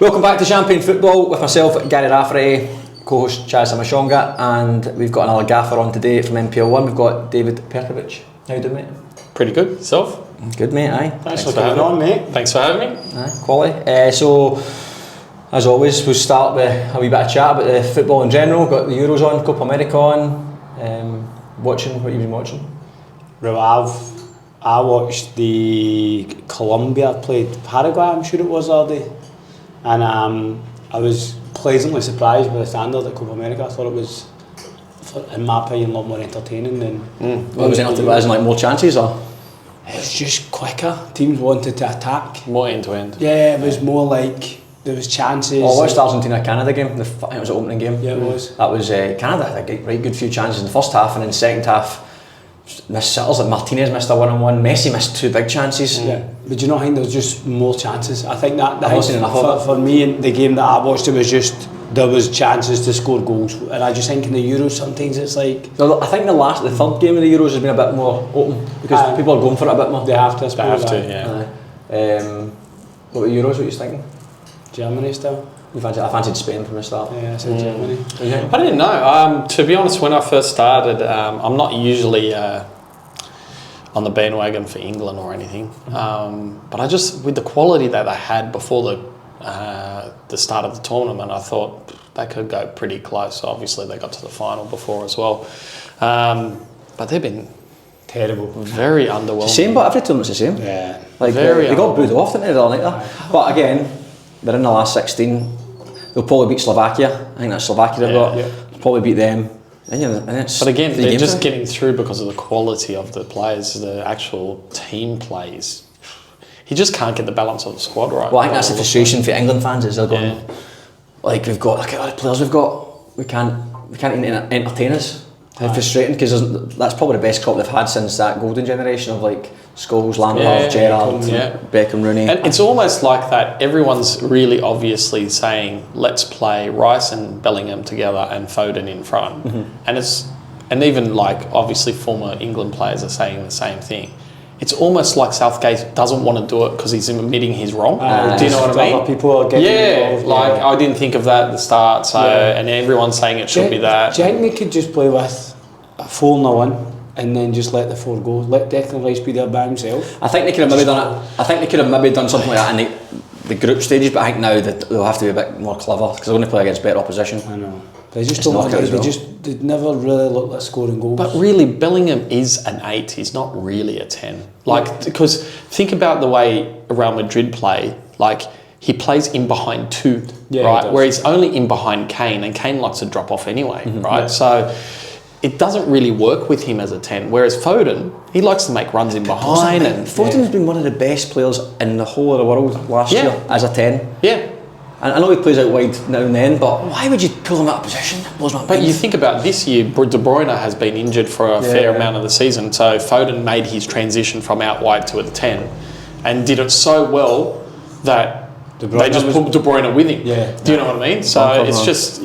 Welcome back to Champagne Football with myself, Gary Rafferty, co-host Chaz Amashonga, and we've got another gaffer on today from NPL1. We've got David Perkovich. How you doing, mate? Pretty good. Yourself? Good, mate, aye. Thanks for having on, mate. Thanks for having me. Aye, quality. So, as always, we'll start with a wee bit of chat about the football in general. Got the Euros on, Copa America on. Watching, what have you been watching? Well, I watched the Colombia played Paraguay, I'm sure it was, the other day. And I was pleasantly surprised by the standard at Copa America. I thought it was, in my opinion, a lot more entertaining than... What was entertaining? Was it like more chances or? It was just quicker. Teams wanted to attack. More end to end. Yeah, it was more like there was chances. Oh, I watched the Argentina-Canada game. I think it was the opening game. Yeah, it was. That was Canada had a right good few chances in the first half, and in the second half missed sitters. Like Martinez missed a one-on-one. Messi missed two big chances. Yeah, but do you not think there was just more chances? I think that I've not seen enough of it. For me, in the game that I watched, it was just there was chances to score goals, and I just think in the Euros sometimes it's like. No, I think the third game of the Euros has been a bit more open because people are going for it a bit more. They have to. They have to, yeah. What about Euros? What are you thinking? Germany still. I fancied Spain from the start. Yeah, I said Germany. Yeah. I didn't know. To be honest, when I first started, I'm not usually on the bandwagon for England or anything. But I just, with the quality that they had before the start of the tournament, I thought they could go pretty close. Obviously, they got to the final before as well. But they've been Terrible. very underwhelming. It's the same, but every tournament's the same. Yeah. Like they got booed off, didn't they? The other night there. But again, they're in the last 16. They'll probably beat Slovakia. I think that's Slovakia they've got. They'll probably beat them. But again, they're just getting through because of the quality of the players, the actual team plays. He just can't get the balance of the squad right. Well, I think that's the frustration for England fans is they're going, like we've got, look at all the players we've got. We can't even entertain us. It's frustrating because that's probably the best crop they've had since that golden generation of like Scholes, Lampard, Gerrard, Beckham, Rooney. And it's almost like that. Everyone's really obviously saying, "Let's play Rice and Bellingham together and Foden in front." And even like obviously former England players are saying the same thing. It's almost like Southgate doesn't want to do it because he's admitting he's wrong. Do you know what I mean? People are getting involved. Like I didn't think of that at the start. So and everyone's saying it should be that. Do you think they could just play with a 4-0 in and then just let the 4 go? Let Declan Rice be there by himself? I think they could have maybe done it. I think they could have maybe done something like that in the group stages. But I think now that they'll have to be a bit more clever because they're going to play against better opposition. I know. They just don't. They never really look like scoring goals. But really, Bellingham is an 8. He's not really a 10. Like because think about the way Real Madrid play. Like he plays in behind 2, right? Where he's only in behind Kane, and Kane likes to drop off anyway, right? Yeah. So it doesn't really work with him as a 10. Whereas Foden, he likes to make runs in behind. And Foden's been one of the best players in the whole of the world last year as a 10. Yeah. And I know he plays out wide now and then, but why would you pull him out of position? But you think about this year, De Bruyne has been injured for a fair amount of the season, so Foden made his transition from out wide to a 10 and did it so well that they just put De Bruyne with him. Yeah. Do you know what I mean? So it's just,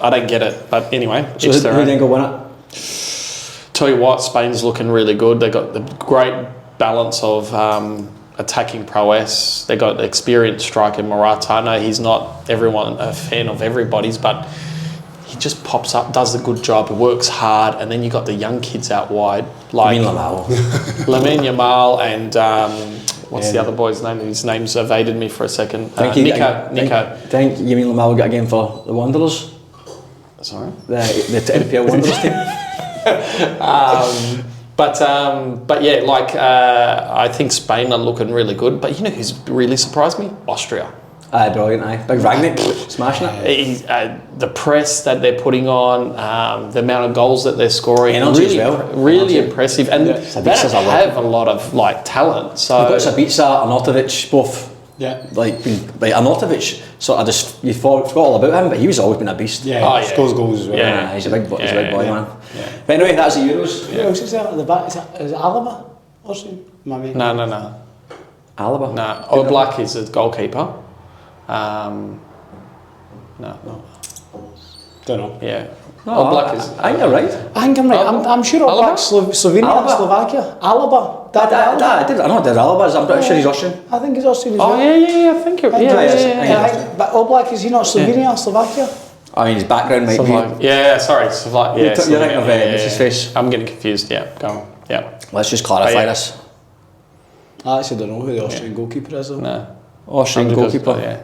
I don't get it. But anyway, so who then go win it? Tell you what, Spain's looking really good. They got the great balance of attacking prowess. They got the experienced striker Morata. I know he's not a fan of everybody's, but he just pops up, does a good job, works hard, and then you got the young kids out wide like Lamine Yamal and what's the other boy's name? His name's evaded me for a second. Nico. Think Lamine Yamal will get a game for the Wanderers? Sorry, the NPL Wanderers team. But yeah, like I think Spain are looking really good. But you know who's really surprised me? Austria. Brilliant, Big Rangnick, smashing it. The press that they're putting on, the amount of goals that they're scoring, really impressive. And they don't have a lot of like talent. So they've got Sabitzer, Arnautovic, both. Yeah, like Arnautovic. So you forgot all about him, but he's always been a beast. Yeah, scores goals as well. Yeah, he's a big boy, man. Yeah. But anyway, that's the Euros. Who else is there at the back? Is it Alaba? What's his name? No. Alaba? No. Oblak is the goalkeeper. No. Don't know. Yeah. No, All Black is. I think you're right. I think I'm right. I'm sure All Black Slovenia, Alaba. Slovakia. Alaba. David Alaba. I know David Alaba, I'm pretty sure he's Austrian. I think he's Austrian as Oh well. yeah. I think you're. But All Black, is he not Slovenia or Slovakia? I mean, his background might be... Sorry, Slovakia. You're thinking of what's his face? I'm getting confused. Yeah, go on. Yeah. Let's just clarify this. I actually don't know who the Austrian goalkeeper is though. No. Austrian goalkeeper. Yeah.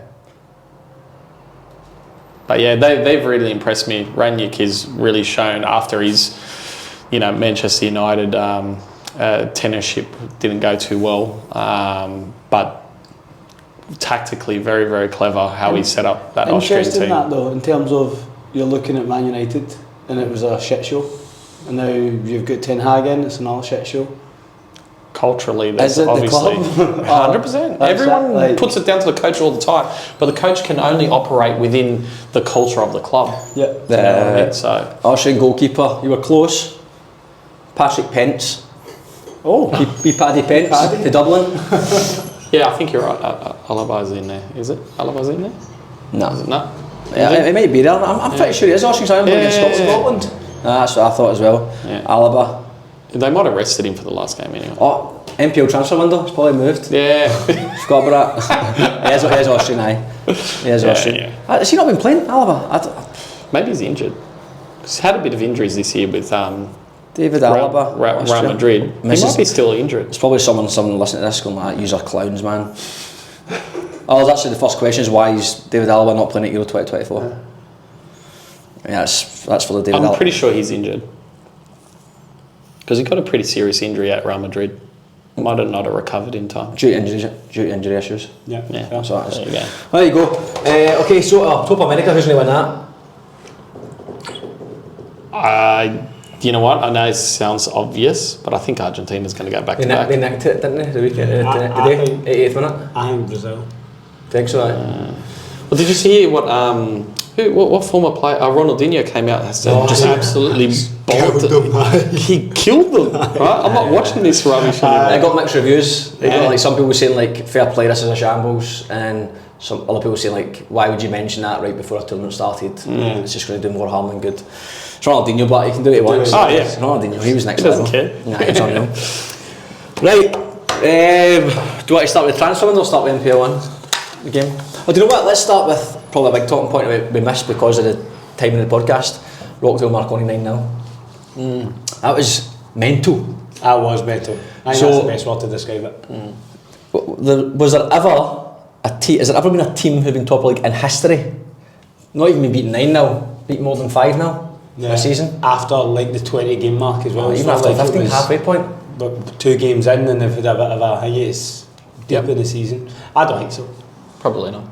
But yeah, they've really impressed me. Ranić has really shown after his, Manchester United tenureship didn't go too well, but tactically very, very clever how he set up that Austrian team. Interesting that though, in terms of you're looking at Man United and it was a shit show, and now you've got Ten Hag in, it's another shit show. Culturally, that's Is it obviously the club? 100%. Everyone puts it down to the coach all the time, but the coach can only operate within the culture of the club. Yeah. You know what I mean? So Austrian goalkeeper, you were close. Patrick Pence. Oh, Be Paddy Pence to Dublin. yeah, I think you're right. Alaba's in there. Is it? Alaba's in there? No. No. Yeah, it might be there. I'm pretty sure he is Austrian, so I'm going against Scotland. That's what I thought as well. Yeah. Alaba. They might have rested him for the last game anyway. Oh, NPL transfer window. He's probably moved. Yeah. Forgot about that. he is Austrian, aye. He is Austrian. Yeah. Has he not been playing, Alaba? Maybe he's injured. He's had a bit of injuries this year with David Alaba. Real Madrid. He might be still injured. It's probably someone listening to this going like, "You're clowns, man." Oh, that's actually the first question is why is David Alaba not playing at Euro 2024? Yeah, that's for the David Alaba. I'm pretty sure he's injured. Because he got a pretty serious injury at Real Madrid. Might have not have recovered in time. Due to injury issues. yeah. That's what it is. There you go. There you go. Okay, so Copa America, who's going to win that? You know what? I know it sounds obvious, but I think Argentina's going to go back to back. They nicked it, didn't they? The weekend, today, 88th minute. I think Brazil. Think so. Well, did you see what what former player? Ronaldinho came out and just absolutely bolted. He killed them. Right? I'm not watching this rubbish anymore. It got mixed reviews. It got like some people saying like fair play, this is a shambles, and some other people saying like why would you mention that right before a tournament started? It's just going to do more harm than good. It's Ronaldinho, but he can do it once. Oh yeah, Ronaldinho, he was next he level. doesn't care. Nah, he's unreal. Right. Do you want to start with transfer window or start with NPL 1 game? Oh, do you know what? Let's start with probably a big talking point we missed because of the timing of the podcast. Rockdale Marconi 9-0. That was mental. That was mental. I think that's the best word to describe it. Was there ever a team? Has there ever been a team who've been top of the league in history? Not even been beaten 9-0, beat more than 5-0 a season. After like the 20 game mark as well. Even after 15 halfway point. But 2 games in and they've had a bit of a hiatus deep in the season. I don't think so. Probably not.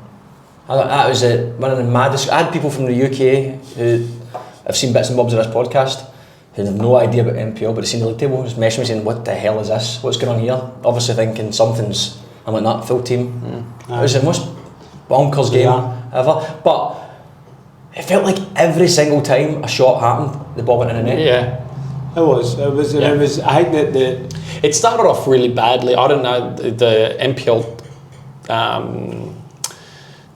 That was one of the maddest. I had people from the UK who have seen bits and bobs of this podcast who have no idea about NPL but they've seen the league table, just messaging me saying, what the hell is this? What's going on here? Obviously thinking something's, I'm like, that full team. It was the most bonkers game ever. But it felt like every single time a shot happened, the ball went in the net. Yeah. It was. I think that it started off really badly. I don't know, the NPL,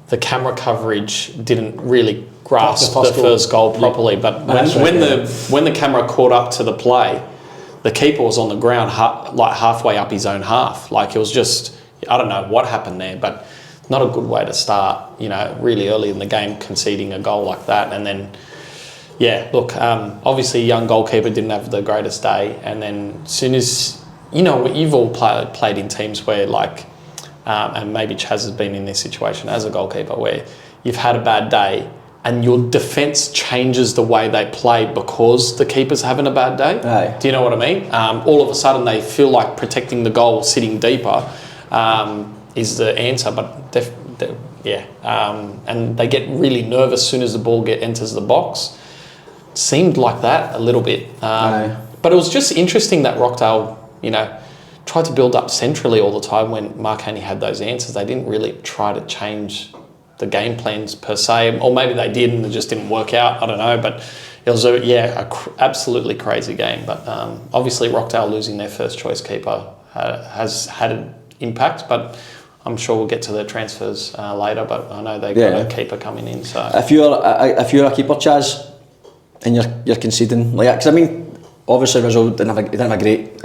the camera coverage didn't really grasp the first goal properly. But when the camera caught up to the play, the keeper was on the ground like halfway up his own half. Like it was just, I don't know what happened there, but not a good way to start. Really early in the game, conceding a goal like that, and then. Yeah, look, obviously a young goalkeeper didn't have the greatest day, and then as soon as, you've all played in teams where and maybe Chaz has been in this situation as a goalkeeper where you've had a bad day and your defence changes the way they play because the keeper's having a bad day. Aye. Do you know what I mean? All of a sudden they feel like protecting the goal sitting deeper is the answer, but and they get really nervous as soon as the ball enters the box. Seemed like that a little bit, but it was just interesting that Rockdale, tried to build up centrally all the time when Marconi had those answers. They didn't really try to change the game plans per se, or maybe they did and it just didn't work out. I don't know, but it was absolutely crazy game. But obviously Rockdale losing their first choice keeper has had an impact. But I'm sure we'll get to their transfers later, but I know they got a keeper coming in. So if you're a keeper, Chaz, and you're conceding like that, because I mean, obviously Rizzo didn't have a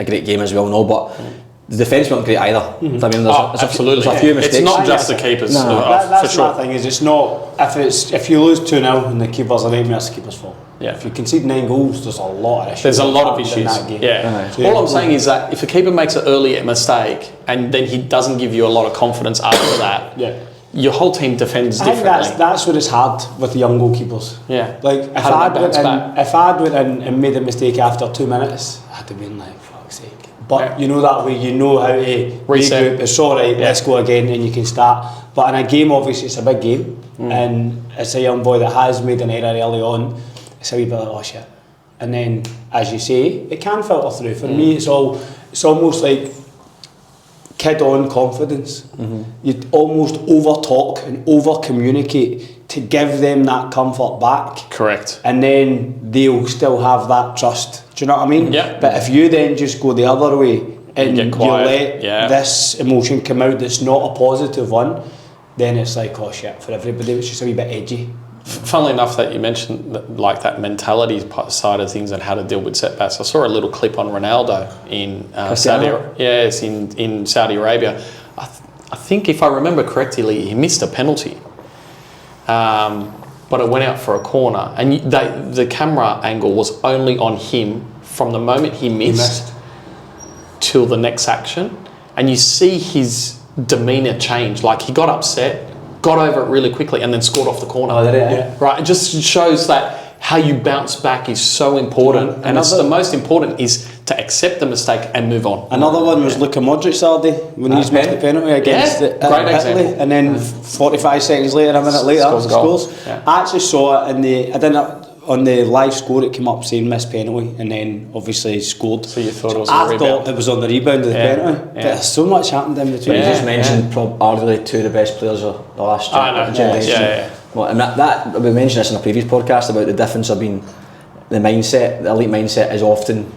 great game, as we all know, but the defence weren't great either. I mean, there's absolutely. a few mistakes. It's not just the keepers. No. That's for sure. my thing. Is it's not if you lose 2-0 and the keeper's a nightmare, that's the keeper's fault. Yeah. If you concede 9 goals, there's a lot of issues. There's a lot of issues. In that game. Yeah. So All I'm saying is that if a keeper makes an early mistake and then he doesn't give you a lot of confidence after that, your whole team defends differently. I think that's where it's hard with the young goalkeepers. Yeah. Like if I'd went in and made a mistake after 2 minutes, I'd have been like, fuck's sake. But you know that way, you know how to reset. It's alright, let's go again, and you can start. But in a game, obviously, it's a big game, and it's a young boy that has made an error early on. It's a wee bit like, oh shit. And then, as you say, it can filter through. For me, it's almost like kid-on confidence. You almost over-talk and over-communicate to give them that comfort back. Correct. And then they'll still have that trust. Do you know what I mean? Yeah. But if you then just go the other way and you quiet. let this emotion come out that's not a positive one, then it's like, oh shit, for everybody, it's just a wee bit edgy. Funnily enough that you mentioned that mentality side of things and how to deal with setbacks. I saw a little clip on Ronaldo in Saudi Arabia. I think if I remember correctly, he missed a penalty. But it went out for a corner, and the camera angle was only on him from the moment he missed till the next action, and you see his demeanour change. Like he got upset, got over it really quickly, and then scored off the corner. Oh, did it? Yeah. Right. It just shows that how you bounce back is so important, and it's the most important is to accept the mistake and move on. Another one was Luka Modric Saturday when he's missed the penalty against great Italy, example. and then 45 seconds later, a minute later, scores. Yeah. I actually saw it on the live score. It came up saying missed penalty, and then obviously scored. So you thought it was I a rebound? thought it was on the rebound of the penalty. But there's so much happened in between. You just mentioned arguably two of the best players of the last generation. Yeah. Well, and that we mentioned this in a previous podcast about the difference of being the mindset. The elite mindset is often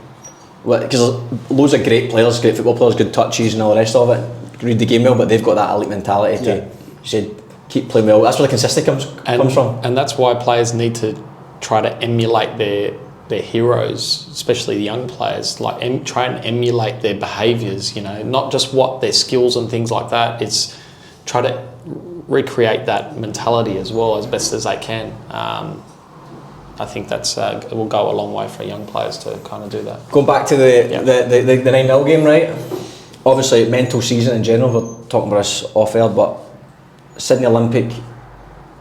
because loads of great players, great football players, good touches and all the rest of it, read the game well, but they've got that elite mentality to you said keep playing well. That's where the consistency comes from, and that's why players need to try to emulate their heroes, especially the young players. Like try and emulate their behaviours. You know, not just what their skills and things like that. It's try to recreate that mentality as well as best as they can. I think that's will go a long way for young players to kind of do that. Going back to the 9-0 game, right? Obviously, mental season in general. We're talking about this off air, but Sydney Olympic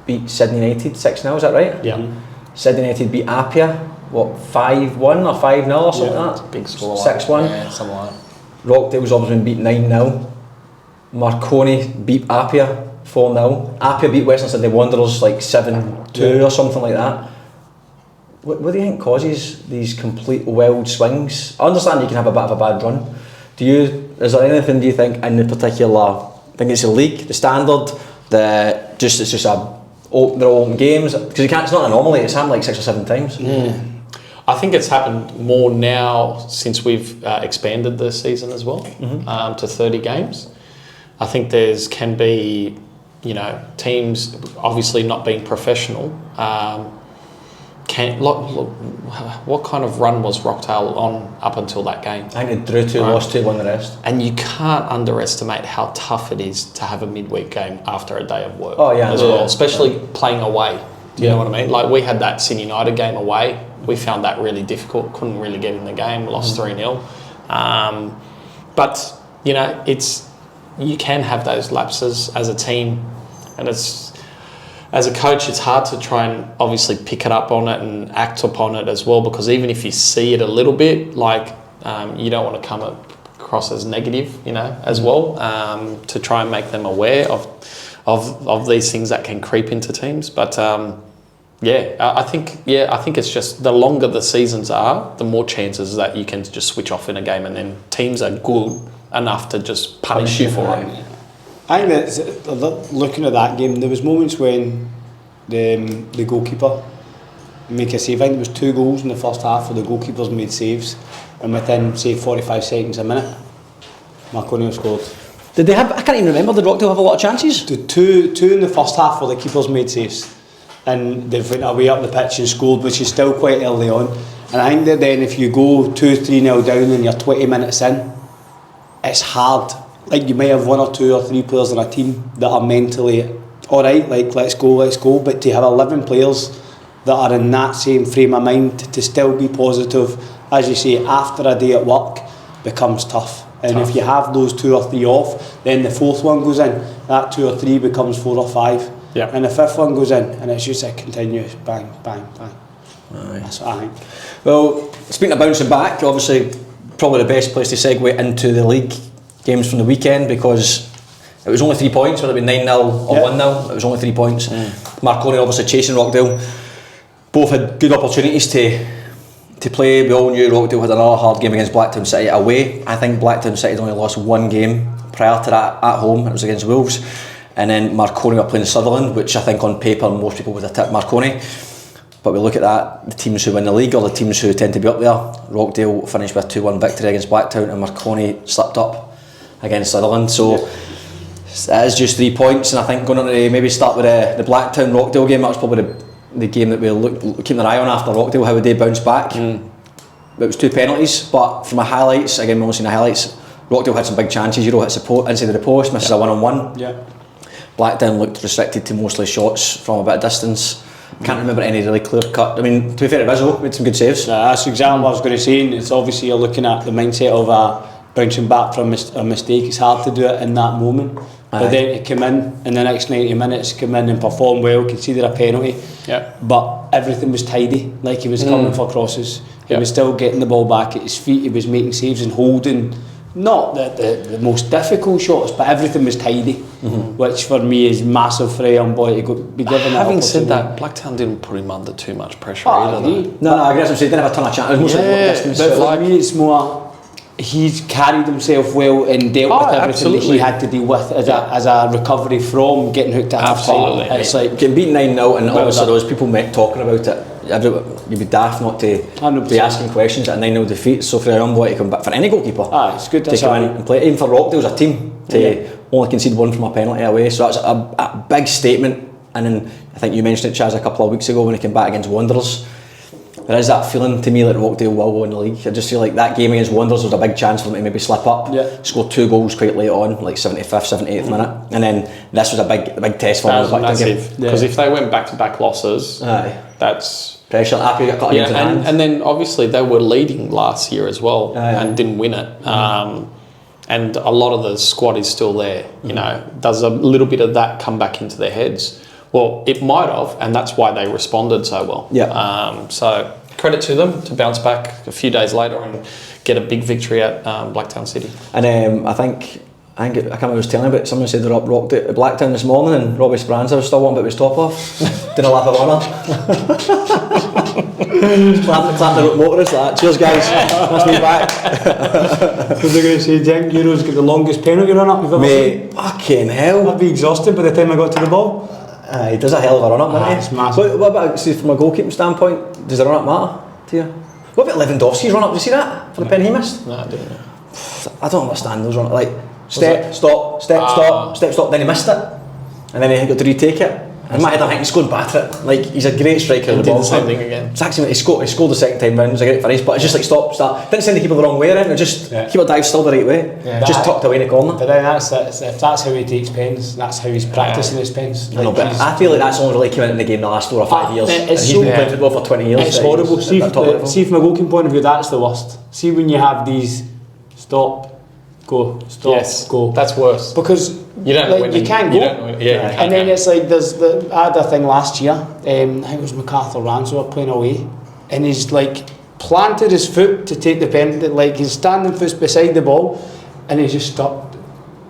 beat Sydney United 6-0. Is that right? Yeah. Sydney United beat Apia 5-1 or 5-0 or something like that. Big score. 6-1. Yeah, something like that. Rockdale's obviously been beat 9-0. Marconi beat Apia 4-0. Apia beat Western Sydney Wanderers like 7-2 or something like that. What do you think causes these complete wild swings? I understand you can have a bit of a bad run. Is there anything do you think in the particular? I think it's the league, the standard, it's just they're all open games because you can't. It's not an anomaly. It's happened like 6 or 7 times. I think it's happened more now since we've expanded the season as well to 30 games. I think can be, teams obviously not being professional. What kind of run was Rockdale on up until that game? I think they drew 2, lost 2, won the rest. And you can't underestimate how tough it is to have a midweek game after a day of work. Oh yeah, as well, especially playing away. Do you know what I mean? Like we had that Sydney United game away. We found that really difficult. Couldn't really get in the game. Lost 3-0. But you can have those lapses as a team, and as a coach, it's hard to try and obviously pick it up on it and act upon it as well, because even if you see it a little bit, you don't want to come across as negative, as well, to try and make them aware of these things that can creep into teams. But I think it's just the longer the seasons are, the more chances that you can just switch off in a game, and then teams are good enough to just punish you for it. I think that looking at that game, there was moments when the goalkeeper make a save. I think there was 2 goals in the first half where the goalkeepers made saves, and within say 45 seconds, a minute, Marconi scored. Did they have? I can't even remember. Did Rockdale have a lot of chances? The two in the first half where the keepers made saves, and they've went away up the pitch and scored, which is still quite early on. And I think that then if you go 2-3-0 down and you're 20 minutes in, it's hard. Like, you may have 1 or 2 or 3 players in a team that are mentally alright, like let's go, but to have 11 players that are in that same frame of mind to still be positive, as you say, after a day at work becomes tough. And if you have those 2 or 3 off, then the fourth one goes in, that 2 or 3 becomes 4 or 5, and the fifth one goes in, and it's just a continuous bang, bang, bang. Aye. That's what I think. Well, speaking of bouncing back, obviously probably the best place to segue into the league games from the weekend, because it was only 3 points, whether it be 9-0 or 1-0, it was only 3 points. Marconi obviously chasing Rockdale. Both had good opportunities to play. We all knew Rockdale had another hard game against Blacktown City away. I think Blacktown City had only lost 1 game prior to that at home, it was against Wolves. And then Marconi were playing Sutherland, which I think on paper most people would have tipped Marconi. But we look at that, the teams who win the league, or the teams who tend to be up there, Rockdale finished with a 2-1 victory against Blacktown, and Marconi slipped up against Sutherland. So that is just 3 points, and I think going on to maybe start with the Blacktown Rockdale game, that was probably the game that we'll keep an eye on after Rockdale, how would they bounce back. It was 2 penalties, but from the highlights, again we've only seen the highlights, Rockdale had some big chances. Euro hits inside the post, misses a 1-on-1. Blacktown looked restricted to mostly shots from a bit of distance. Can't remember any really clear cut. I mean, to be fair to Rizzo, made some good saves. That's exactly what I was going to say. And it's obviously you're looking at the mindset of bouncing back from a mistake. It's hard to do it in that moment. But then to come in the next 90 minutes, come in and perform well, conceded a penalty. But everything was tidy. Like, he was coming for crosses. He was still getting the ball back at his feet. He was making saves and holding. Not the most difficult shots, but everything was tidy, which for me is massive for a young boy to be given that. Having said that, Blacktown didn't put him under too much pressure either. No, I guess I'm saying he didn't have a ton of chance. It was mostly distance. But for me, it's more he's carried himself well and dealt with everything that he had to deal with as a recovery from getting hooked at half time. It's like getting beaten 9-0, and obviously those people talking about it. You'd be daft not to be asking questions at a 9-0 defeat. So for a young boy to come back, for any goalkeeper, it's good to come in and play. Even for Rockdale as a team to only concede 1 from a penalty away, so that's a big statement. And then I think you mentioned it, Chaz, a couple of weeks ago when he came back against Wanderers. There is that feeling to me that Rockdale will win the league. I just feel like that game against Wanderers was a big chance for them to maybe slip up. Scored 2 goals quite late on, like 75th, 78th minute, and then this was a big test for them. Massive, because if they went back-to-back losses, that's pressure. And then obviously they were leading last year as well and didn't win it. And a lot of the squad is still there. You know, does a little bit of that come back into their heads? Well, it might have, and that's why they responded so well. So credit to them to bounce back a few days later and get a big victory at Blacktown City. And I can't remember who was telling me, but someone said they're up Rockdale, Blacktown this morning, and Robbie Speranza was still one bit with his top off. Didn't laugh at one. Clap the motorist like that. Cheers, guys. Nice to be back. Because they're going to say, Jen, Euro's got the longest penalty run up you've ever seen. Fucking hell. I'd be exhausted by the time I got to the ball. He does a hell of a run up, doesn't he? It's massive. What about, see, from a goalkeeping standpoint, does the run up matter to you? What about Lewandowski's run up? Did you see that for the pen he missed? No, I didn't. I don't understand those run up. Like step, stop, then he missed it, and then he got to retake it. In my head, I think he's going back at it. Like, he's a great striker. He did the same thing again. It's actually, he scored the second time round. It was a great finish, but it's just like stop, start. Didn't send the keeper the wrong way around. It just keeper dive still the right way. Just tucked away in the corner. But then if that's how he takes pens, that's how he's practicing his pens. Like, but I feel like that's only really came out in the game the last 4 or 5 years. And he's been playing football for 20 years. It's horrible. See from a goalkeeping point of view, that's the worst. See when you have these stop, go, stop, go. That's worse. Because you don't you can't go. And then it's like I had a thing last year. I think it was MacArthur Rams who were playing away, and he's like planted his foot to take the pen. Like, his standing foot's beside the ball, and he's just stopped.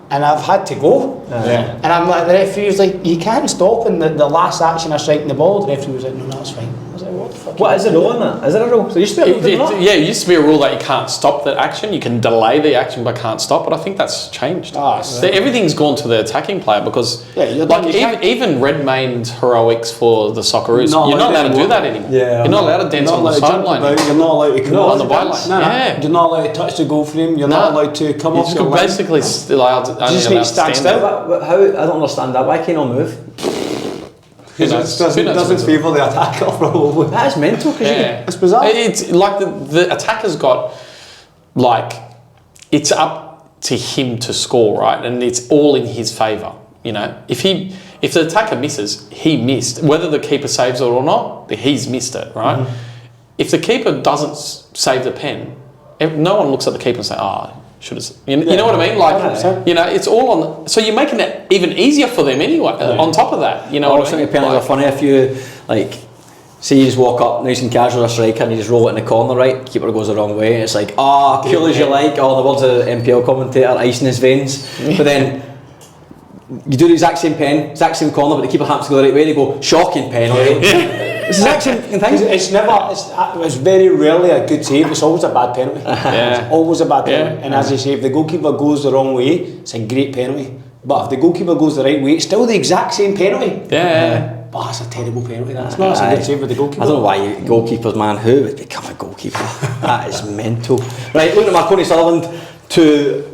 And I've had to go. And I'm like, the referee was like, you can't stop in the last action of striking the ball. The referee was like, no, that's fine. I was like, What is the rule in that? Is there a rule? So there used to be a rule, didn't there? Yeah, it used to be a rule that you can't stop the action. You can delay the action but can't stop. But I think that's changed. Everything's gone to the attacking player because, even red-maned heroics for the Socceroos, you're not allowed to do that anymore. Yeah, you're not allowed to dance on the sideline. You're not allowed to come on the byline. Yeah. You're not allowed to touch the goal frame. You're not allowed to come off your line. Basically, allowed to stand still. How? I don't understand that. Why can't I move? Because it doesn't favour the attacker, probably. That is mental. It's bizarre. It's like the attacker's got, like, it's up to him to score, right? And it's all in his favour. You know, if the attacker misses, he missed. Whether the keeper saves it or not, he's missed it, right? Mm-hmm. If the keeper doesn't save the pen, no one looks at the keeper and say, should have. You know what I mean? Like, you know, it's all on. So you're making it even easier for them anyway. On top of that, you know. I think penalties are funny if you say you just walk up nice and casual as a striker and you just roll it in the corner, right? Keeper goes the wrong way. It's like, cool as you like. The words of the NPL commentator, ice in his veins. But then you do the exact same pen, exact same corner, but the keeper happens to go the right way. They go shocking penalty. It's the exact same thing. It's very rarely a good save. It's always a bad penalty. It's always a bad penalty. And as you say, if the goalkeeper goes the wrong way, it's a great penalty. But if the goalkeeper goes the right way, it's still the exact same penalty. But that's a terrible penalty. That's not a good save with the goalkeeper. I don't know why goalkeepers, man. Who would become a goalkeeper? That is mental. Right, looking at Marconi Sutherland, 2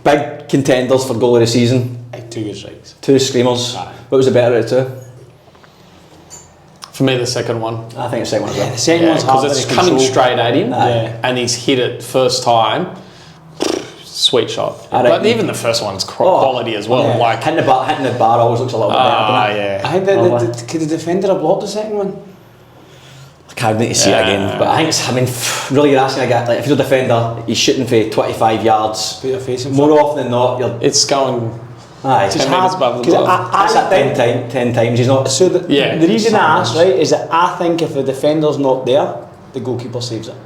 big contenders for goal of the season. 2 good strikes. 2 screamers. What was the better of the 2? For me, the second one. I think the second one as well. The second one's hard because it's coming straight at him, and he's hit it first time. Sweet shot. But even the first one's quality as well. Like hitting the bar always looks a little bit better. I think could the defender have blocked the second one? I can't need to see it again. But I think really you're asking a guy, like, if you're a defender, he's shooting for 25 yards. Put your face in more often than not, it's going. It's 10 minutes above the top. That's at 10 times. He's not. So the reason I ask, right, is that I think if the defender's not there, the goalkeeper saves it.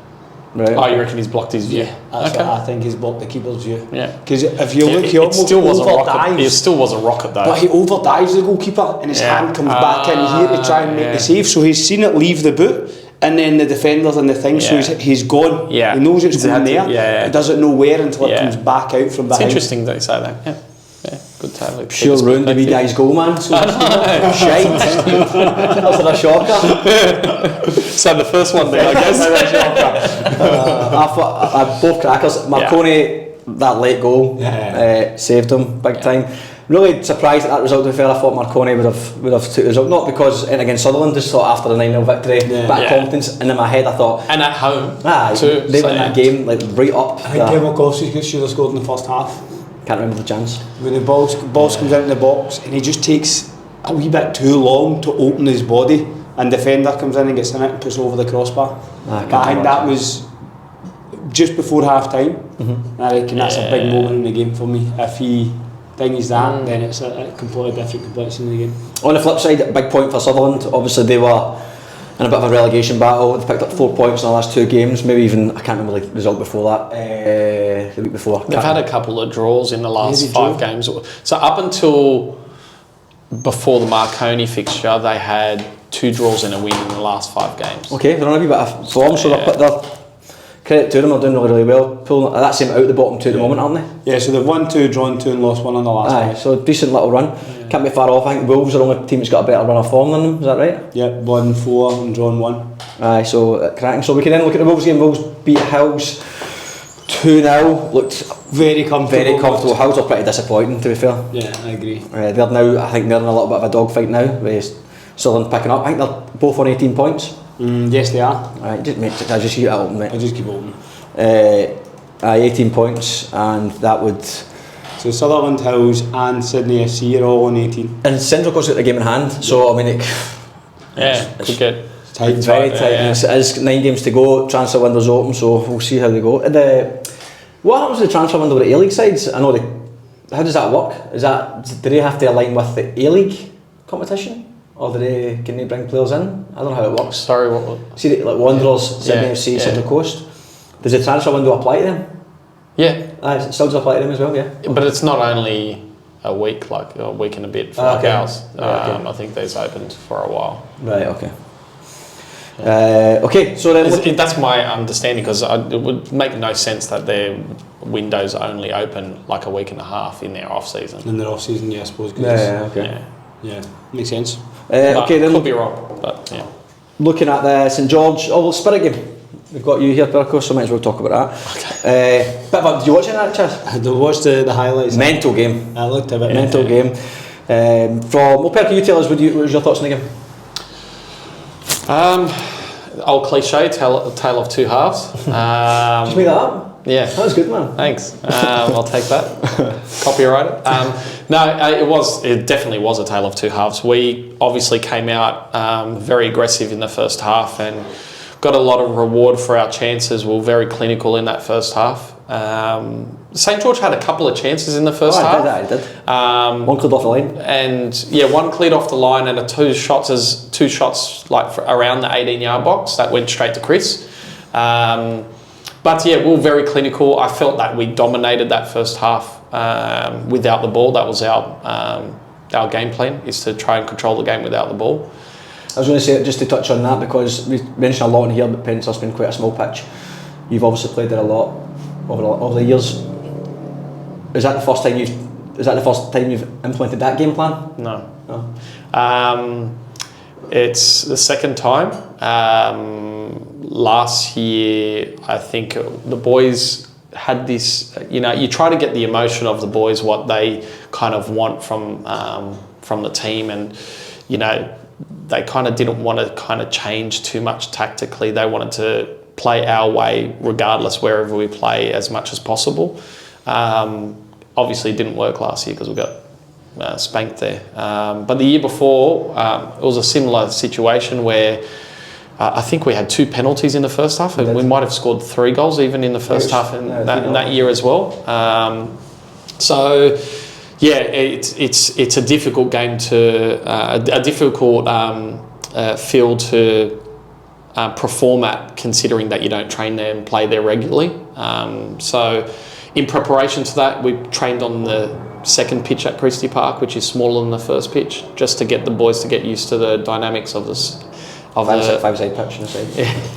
Right. Oh, you reckon he's blocked his view? Yeah, that's what I think. He's blocked the keeper's view. Yeah. Because if you look, he almost overdives. It still was a rocket though. But he overdives the goalkeeper, and his hand comes back in here to try and make the save. So he's seen it leave the boot, and then the defender's in the thing, so he's gone. Yeah. He knows it's going there. He doesn't know where until it comes back out from behind. It's interesting that you say that. Yeah. Yeah, good table. Sure ruined the wee guy's goal, man. So shite. That's a shocker. So the first one there, I guess. I thought both crackers. Marconi, that late goal saved him big time. Really surprised at that result. To be fair, I thought Marconi would have took the result, not because against Sutherland, just thought after the 9-0 victory, bit of confidence. And in my head, I thought, and at home, too, they won that game like right up. I think Perkovic should have scored in the first half. Can't remember the chance. When the ball comes out in the box and he just takes a wee bit too long to open his body, and defender comes in and gets in it and puts over the crossbar. But I think that was just before half time. I reckon that's a big moment in the game for me. If he thingies that, then it's a completely different complexion of the game. On the flip side, a big point for Sutherland. Obviously they were in a bit of a relegation battle. They picked up 4 points in the last 2 games, maybe even, I can't remember the result before that, the week before. They've had a couple of draws in the last 5 games. So up until before the Marconi fixture, they had 2 draws and a win in the last 5 games. Okay, they're on a wee bit of form, so they're credit to them, they're doing really well. Pulling that same out the bottom 2 at the moment, aren't they? Yeah, so they've won 2, drawn 2 and lost 1 on the last 5. So decent little run. Can't be far off. I think Wolves are the only team that's got a better run of form than them, is that right? Yeah, won 4 and drawn 1. So cracking. So we can then look at the Wolves game. Wolves beat Hills 2-0. Looked very comfortable. Hills are pretty disappointing, to be fair. Yeah, I agree. They're now, I think they're in a little bit of a dogfight now, with Sutherland picking up. I think they're both on 18 points. Yes, they are. Right, I just keep it open, mate. I just keep open. 18 points, and that would. So Sutherland, Hills, and Sydney FC are all on 18. And Central Coast got the game in hand, so I mean, it's good. Tight, very tight. It is 9 games to go. Transfer window's open, so we'll see how they go. What happens with the transfer window with the A-League sides? I know how does that work? Do they have to align with the A-League competition, or can they bring players in? I don't know how it works. Sorry, what? See, like Wanderers, Sydney FC, Central Coast. Does the transfer window apply to them? Yeah. It still does apply to them as well, yeah. But it's not only a week, like a week and a bit for ours. I think they've opened for a while. Right, okay. Okay, so then That's my understanding, because it would make no sense that their windows only open like a week and a half in their off season. In their off season, yeah, I suppose. okay. Yeah, makes sense. Okay, then could be wrong, but yeah. looking at the St George Spirit game. We've got you here, Perko, so might as well talk about that. Okay. Did you watch any of that, Chaz? I watched the highlights. Mental game. I looked a bit. Mental game. Perko, you tell us, what was your thoughts on the game? Old cliche, tale of two halves. Just made that up? Yeah. That was good, man. Thanks. I'll take that. Copyright it. It definitely was a tale of two halves. We obviously came out very aggressive in the first half and got a lot of reward for our chances. We were very clinical in that first half. St George had a couple of chances in the first half. I did. One cleared off the line. And one cleared off the line, and two shots like around the 18-yard box that went straight to Chris. But we were very clinical. I felt that we dominated that first half without the ball. That was our game plan, is to try and control the game without the ball. I was going to say, just to touch on that, because we mentioned a lot in here, but Penshurst's been quite a small pitch. You've obviously played there a lot over the years. Is that the first time you've implemented that game plan? No. It's the second time. Last year, I think the boys had this. You try to get the emotion of the boys, what they kind of want from the team, and they kind of didn't want to kind of change too much tactically. They wanted to play our way regardless wherever we play as much as possible. Obviously it didn't work last year because we got spanked there. But the year before, it was a similar situation where I think we had 2 penalties in the first half, and we might have scored 3 goals even in the first half in that year as well. It's a difficult game a difficult field to perform at, considering that you don't train there and play there regularly. So in preparation to that, we trained on the second pitch at Christie Park, which is smaller than the first pitch, just to get the boys to get used to the dynamics of this. Five-side pitch on the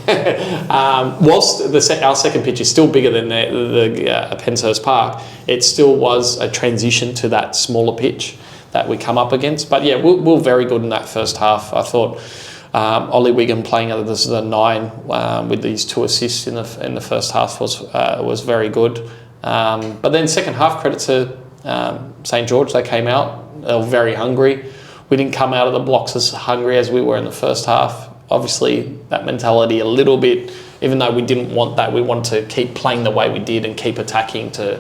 side. Whilst our second pitch is still bigger than the Penshurst Park, it still was a transition to that smaller pitch that we come up against. But we were very good in that first half. I thought Ollie Wiggin playing as the 9 with these 2 assists in the first half was very good. But then second half, credit to St George, they came out. They were very hungry. We didn't come out of the blocks as hungry as we were in the first half. Obviously, that mentality a little bit, even though we didn't want that, we wanted to keep playing the way we did and keep attacking to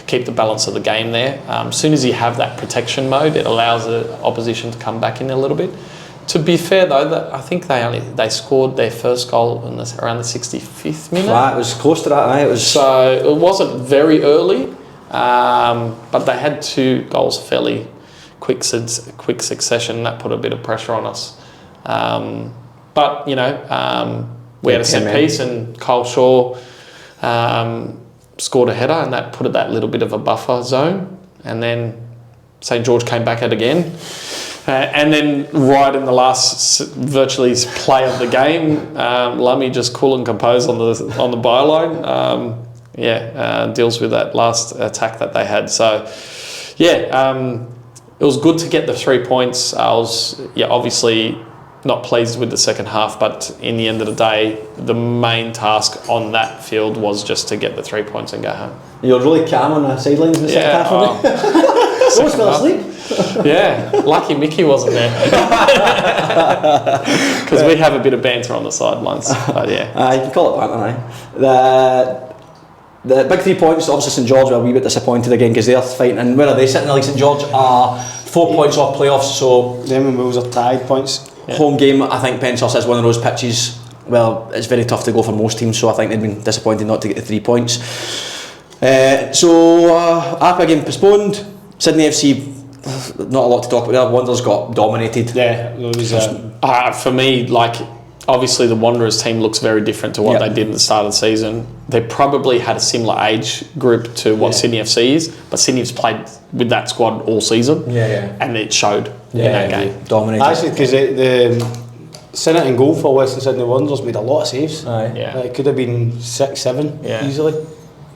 keep the balance of the game there. As soon as you have that protection mode, it allows the opposition to come back in a little bit. To be fair though, I think they scored their first goal around the 65th minute. Right, it was close to that, right? So it wasn't very early, but they had 2 goals fairly quick succession. That put a bit of pressure on us. But we had a set piece, and Kyle Shaw scored a header, and that put that little bit of a buffer zone. And then St George came back at it again. And then right in the last virtually play of the game, Lummy just cool and composed on the byline. Deals with that last attack that they had. So it was good to get the 3 points. I was obviously not pleased with the second half, but in the end of the day, the main task on that field was just to get the 3 points and go home. You're really calm on the sidelines in the second half, wasn't you? Almost fell asleep. Lucky Mickey wasn't there. Because we have a bit of banter on the sidelines. But you can call it banter, The big 3 points, obviously St George were a wee bit disappointed again because they're fighting, and where are they sitting? Like St George are 4 points off playoffs, so them and Wolves are tied points. Home game, I think Penshurst is one of those pitches. Well, it's very tough to go for most teams, so I think they've been disappointed not to get the 3 points. APA game postponed. Sydney FC, not a lot to talk about there. Wanderers got dominated. For me, obviously the Wanderers team looks very different to what they did at the start of the season. They probably had a similar age group to what Sydney FC is, but Sydney's played with that squad all season, and it showed in that game. Dominated. Actually, because seen it in goal for Western Sydney Wanderers, made a lot of saves. Aye. Yeah. It could have been 6, 7 Yeah. easily.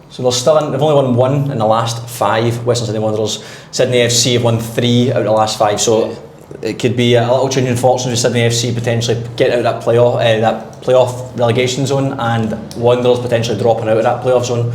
So they're still in, they've only won 1 in the last 5, Western Sydney Wanderers. Sydney FC have won 3 out of the last 5, so it could be a little change in fortunes with Sydney FC potentially getting out of that playoff relegation zone, and Wanderers potentially dropping out of that playoff zone.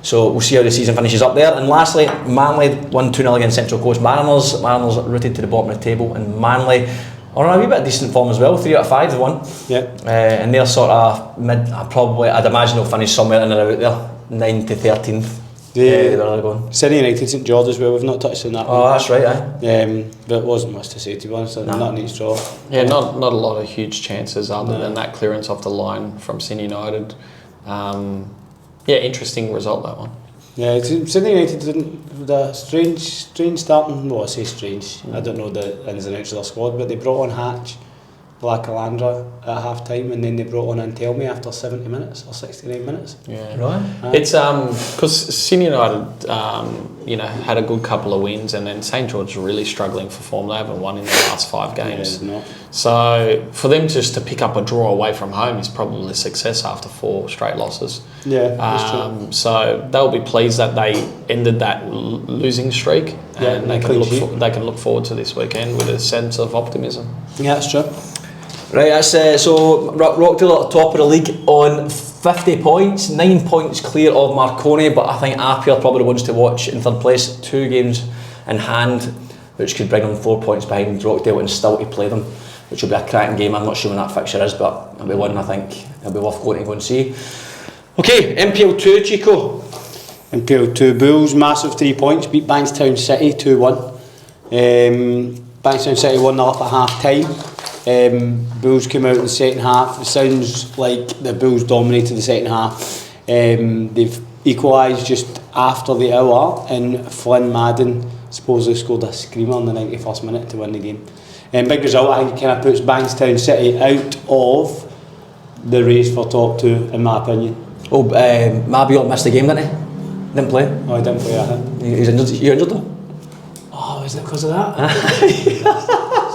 So we'll see how the season finishes up there. And lastly, Manly won 2-0 against Central Coast Mariners. Mariners rooted to the bottom of the table, and Manly are on a wee bit of decent form as well. 3 out of 5 they won. Yeah. And they're sort of I'd imagine they'll finish somewhere in and out there, 9 to 13th. Where they're going. Sydney United, St George as well, we've not touched on that Oh, one. that's right, aye. But it wasn't much to say, to be honest. Not neat straw. Yeah, not a lot of huge chances other than that clearance off the line from Sydney United. Yeah, interesting result, that one. Yeah, Sydney United did a strange starting. Well, I say strange. I don't know the ins and outs of their squad, but they brought on Hatch, Blackalandra at half time, and then they brought on Antelmi after 70 minutes or 69 minutes. Yeah, Right. it's because Sydney United, had a good couple of wins, and then St George are really struggling for form. They haven't won in the last 5 games. Yeah, So for them just to pick up a draw away from home is probably a success after 4 straight losses. Yeah, that's true. So they'll be pleased that they ended that losing streak, Yeah, and they clean can sheet. they can look forward to this weekend with a sense of optimism. Yeah, that's true. Right, that's so Rockdale at the top of the league on 50 points, 9 points clear of Marconi, but I think Appy are probably the ones to watch in third place, 2 games in hand, which could bring them 4 points behind Rockdale and still to play them, which will be a cracking game. I'm not sure when that fixture is, but it'll be one I think it'll be worth going to go and see. Okay, NPL2, Chico. NPL2 Bulls, massive 3 points, beat Bankstown City 2-1. Bankstown City 1-0 up at half time. Bulls came out in the second half. It sounds like the Bulls dominated the second half. They've equalised just after the hour, and Flynn Madden supposedly scored a screamer in the 91st minute to win the game. Big result. I think it kind of puts Bankstown City out of the race for top 2, in my opinion. Oh, Mabiot missed the game, didn't he? Didn't play. Oh, I didn't play, I think. He's injured. You injured though? Oh, is it because of that?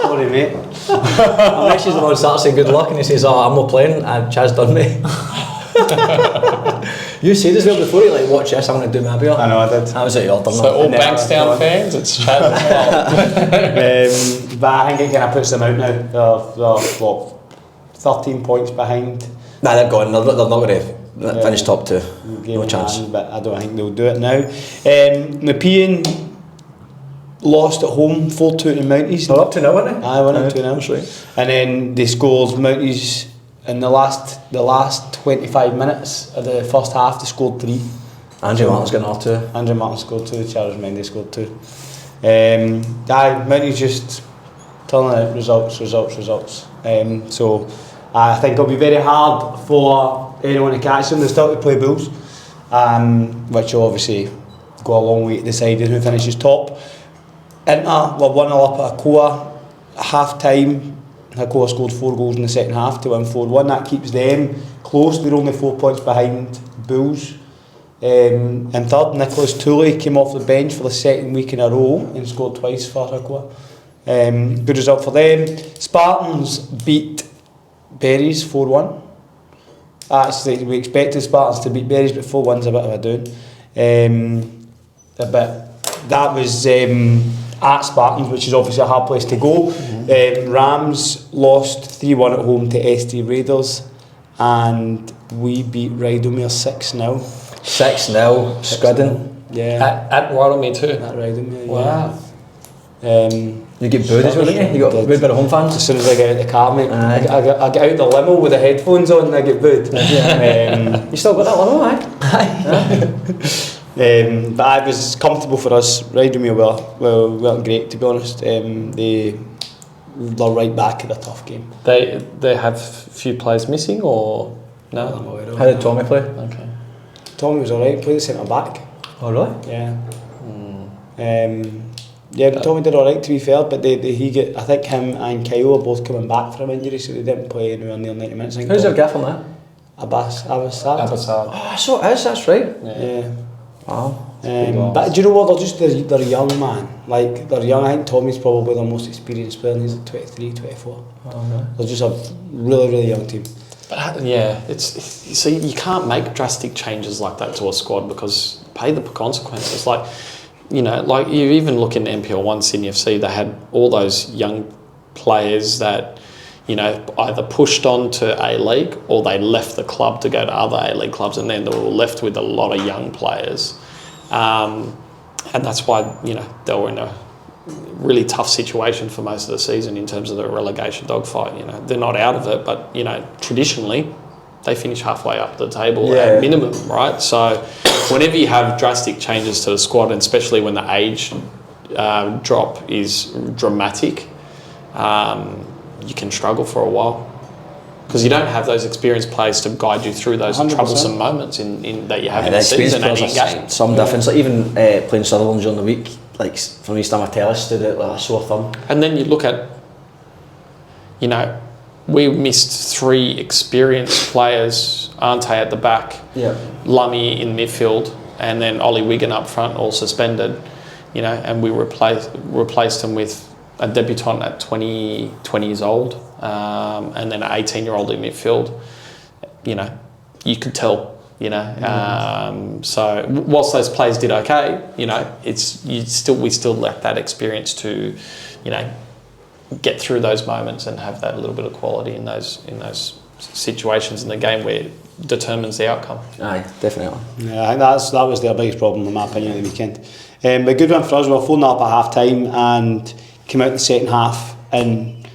Sorry, mate. I messaged him on Saturday saying good luck, and he says, "Oh, I'm not playing." And Chaz done me. You said as well before, you like, watch this, I'm going to do Mabiot. I know, I did. That was at your order. So all Bankstown fans, it's Chad as well. But I think it kind of puts them out now. They're what, 13 points behind. Nah, they're gone. They're not going to finish top 2. Game No chance. hand, but I don't think they'll do it now. Nepean lost at home 4-2 to Mounties. They're up to now, aren't they? I won up 2-0. That's right. And then they scored Mounties in the last 25 minutes of the first half. They scored 3. Andrew Martin's got another 2. Andrew Martin scored 2. Charles Mendes scored 2. Mounties just turning out results. So I think it'll be very hard for anyone to catch them. They still have to play Bulls, which will obviously go a long way to deciding who finishes top. Inter were 1-0 up at Hakoah at half time. Hakoah scored 4 goals in the second half to win 4-1. That keeps them close. They're only 4 points behind Bulls. In third, Nicholas Tooley came off the bench for the second week in a row and scored twice for Hakoah. Good result for them. Spartans beat Berries 4-1. Actually, we expected Spartans to beat Berries, but 4-1's a bit of a down. But that was at Spartans, which is obviously a hard place to go. Rams lost 3-1 at home to ST Raiders, and we beat Rydomere 6-0. 6-0, Scuddon. Yeah, At Rothermere too. at Rydomere. Wow. Yeah. You get booed as well, didn't you? You got booed by the home fans. As soon as I get out the car, mate, Aye. I get out the limo with the headphones on and I get booed. You still got that limo, aye? But I was comfortable for us. Rydomere weren't great, to be honest. They're right back at the tough game. They have a few players missing, or no? How did Tommy play? Okay. Tommy was alright, played the centre back. Oh, really? Yeah. But Tommy did alright, to be fair, but I think him and Kyle are both coming back from injury, so they didn't play anywhere near 90 minutes. Who's their gaff on that? Abbasad. Abasad. Oh, so it is, that's right. Yeah. Wow. But do you know what? They're a young man. Like, they're young. I think Tommy's probably the most experienced player, and he's like 23, 24. They're just a really, really young team. But see, you can't make drastic changes like that to a squad because pay the consequences. Like, you know, like you even look in NPL1 Sydney FC, they had all those young players that, you know, either pushed on to A-League or they left the club to go to other A-League clubs, and then they were left with a lot of young players. And that's why, you know, they were in a really tough situation for most of the season in terms of the relegation dogfight. You know, they're not out of it, but, you know, traditionally they finish halfway up the table at minimum, right? So whenever you have drastic changes to the squad, and especially when the age drop is dramatic, you can struggle for a while because you don't have those experienced players to guide you through those 100%. Troublesome moments in that you have in the season and in games. Some difference, like even playing Sutherland during the week, like for me, Stamatellis stood out like a sore thumb. And then you look at, you know, we missed 3 experienced players, Ante at the back, Lummy in midfield, and then Ollie Wigan up front, all suspended, you know, and we replaced them with a debutant at 20 years old, and then an 18-year-old in midfield. You know, you could tell, you know. So whilst those players did okay, you know, we still lack that experience to, you know, get through those moments and have that little bit of quality in those situations in the game where it determines the outcome. Aye, definitely. Yeah, I think that was their biggest problem in my opinion at the weekend. But a good one for us. We were 4-0 up at half time and came out in the second half, and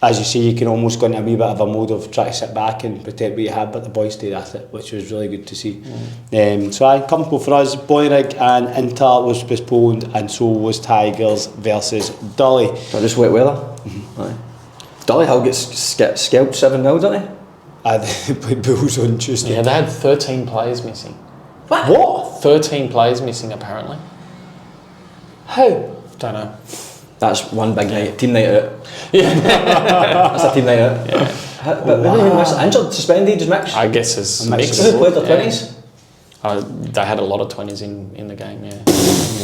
as you see, you can almost go into a wee bit of a mode of trying to sit back and protect what you had, but the boys stayed at it, which was really good to see. So comfortable for us. Boyrig and Inter was postponed, and so was Tigers versus Dolly. So just wet weather. Dolly Hill gets scalped 7-0, don't they? They played Bulls on Tuesday. Yeah, they had 13 players missing. What? 13 players missing apparently. How? Don't know. That's one big night, team night out. Yeah. That's a team night out. Yeah. But injured, suspended, just mixed? I guess it's mixed. Who played the 20s? They had a lot of 20s in the game, yeah.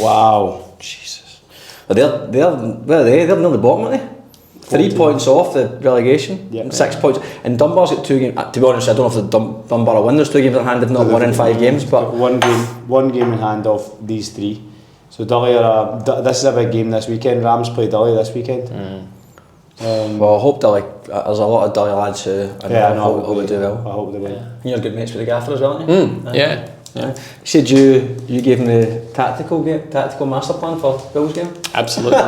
Wow. Jesus. But they're near the bottom, aren't they? 3 points off the relegation, 6 points. And Dunbar's got 2 games. To be honest, I don't know if the Dunbar will win. There's 2 games in hand, if not 1 in 5 games. But one game in hand of these 3. So Dolly this is a big game this weekend. Rams play Dolly this weekend. Well, I hope Dolly. There's a lot of Dolly lads who I hope they do well. I hope they will. You're good mates with the gaffer as well, aren't you? Yeah. You said you gave him the tactical master plan for Bill's game. Absolutely.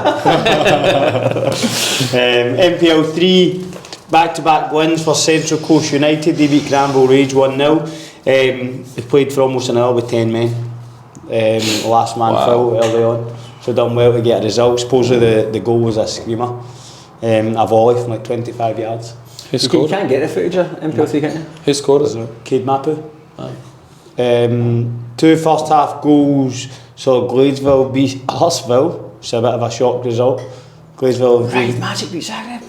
NPL3 back-to-back wins for Central Coast United. They beat Granville Rage 1-0. They played for almost an hour with 10 men. Last man full early on, so done well to get a result. Supposedly the goal was a screamer, a volley from like 25 yards. Who scored? You can't get the footage of NPL3, can you? Who scored it? Cade Mapu. 2 first half goals. So Gladesville beat Hurstville, which is a bit of a shock result. Gladesville Magic beat Zagreb.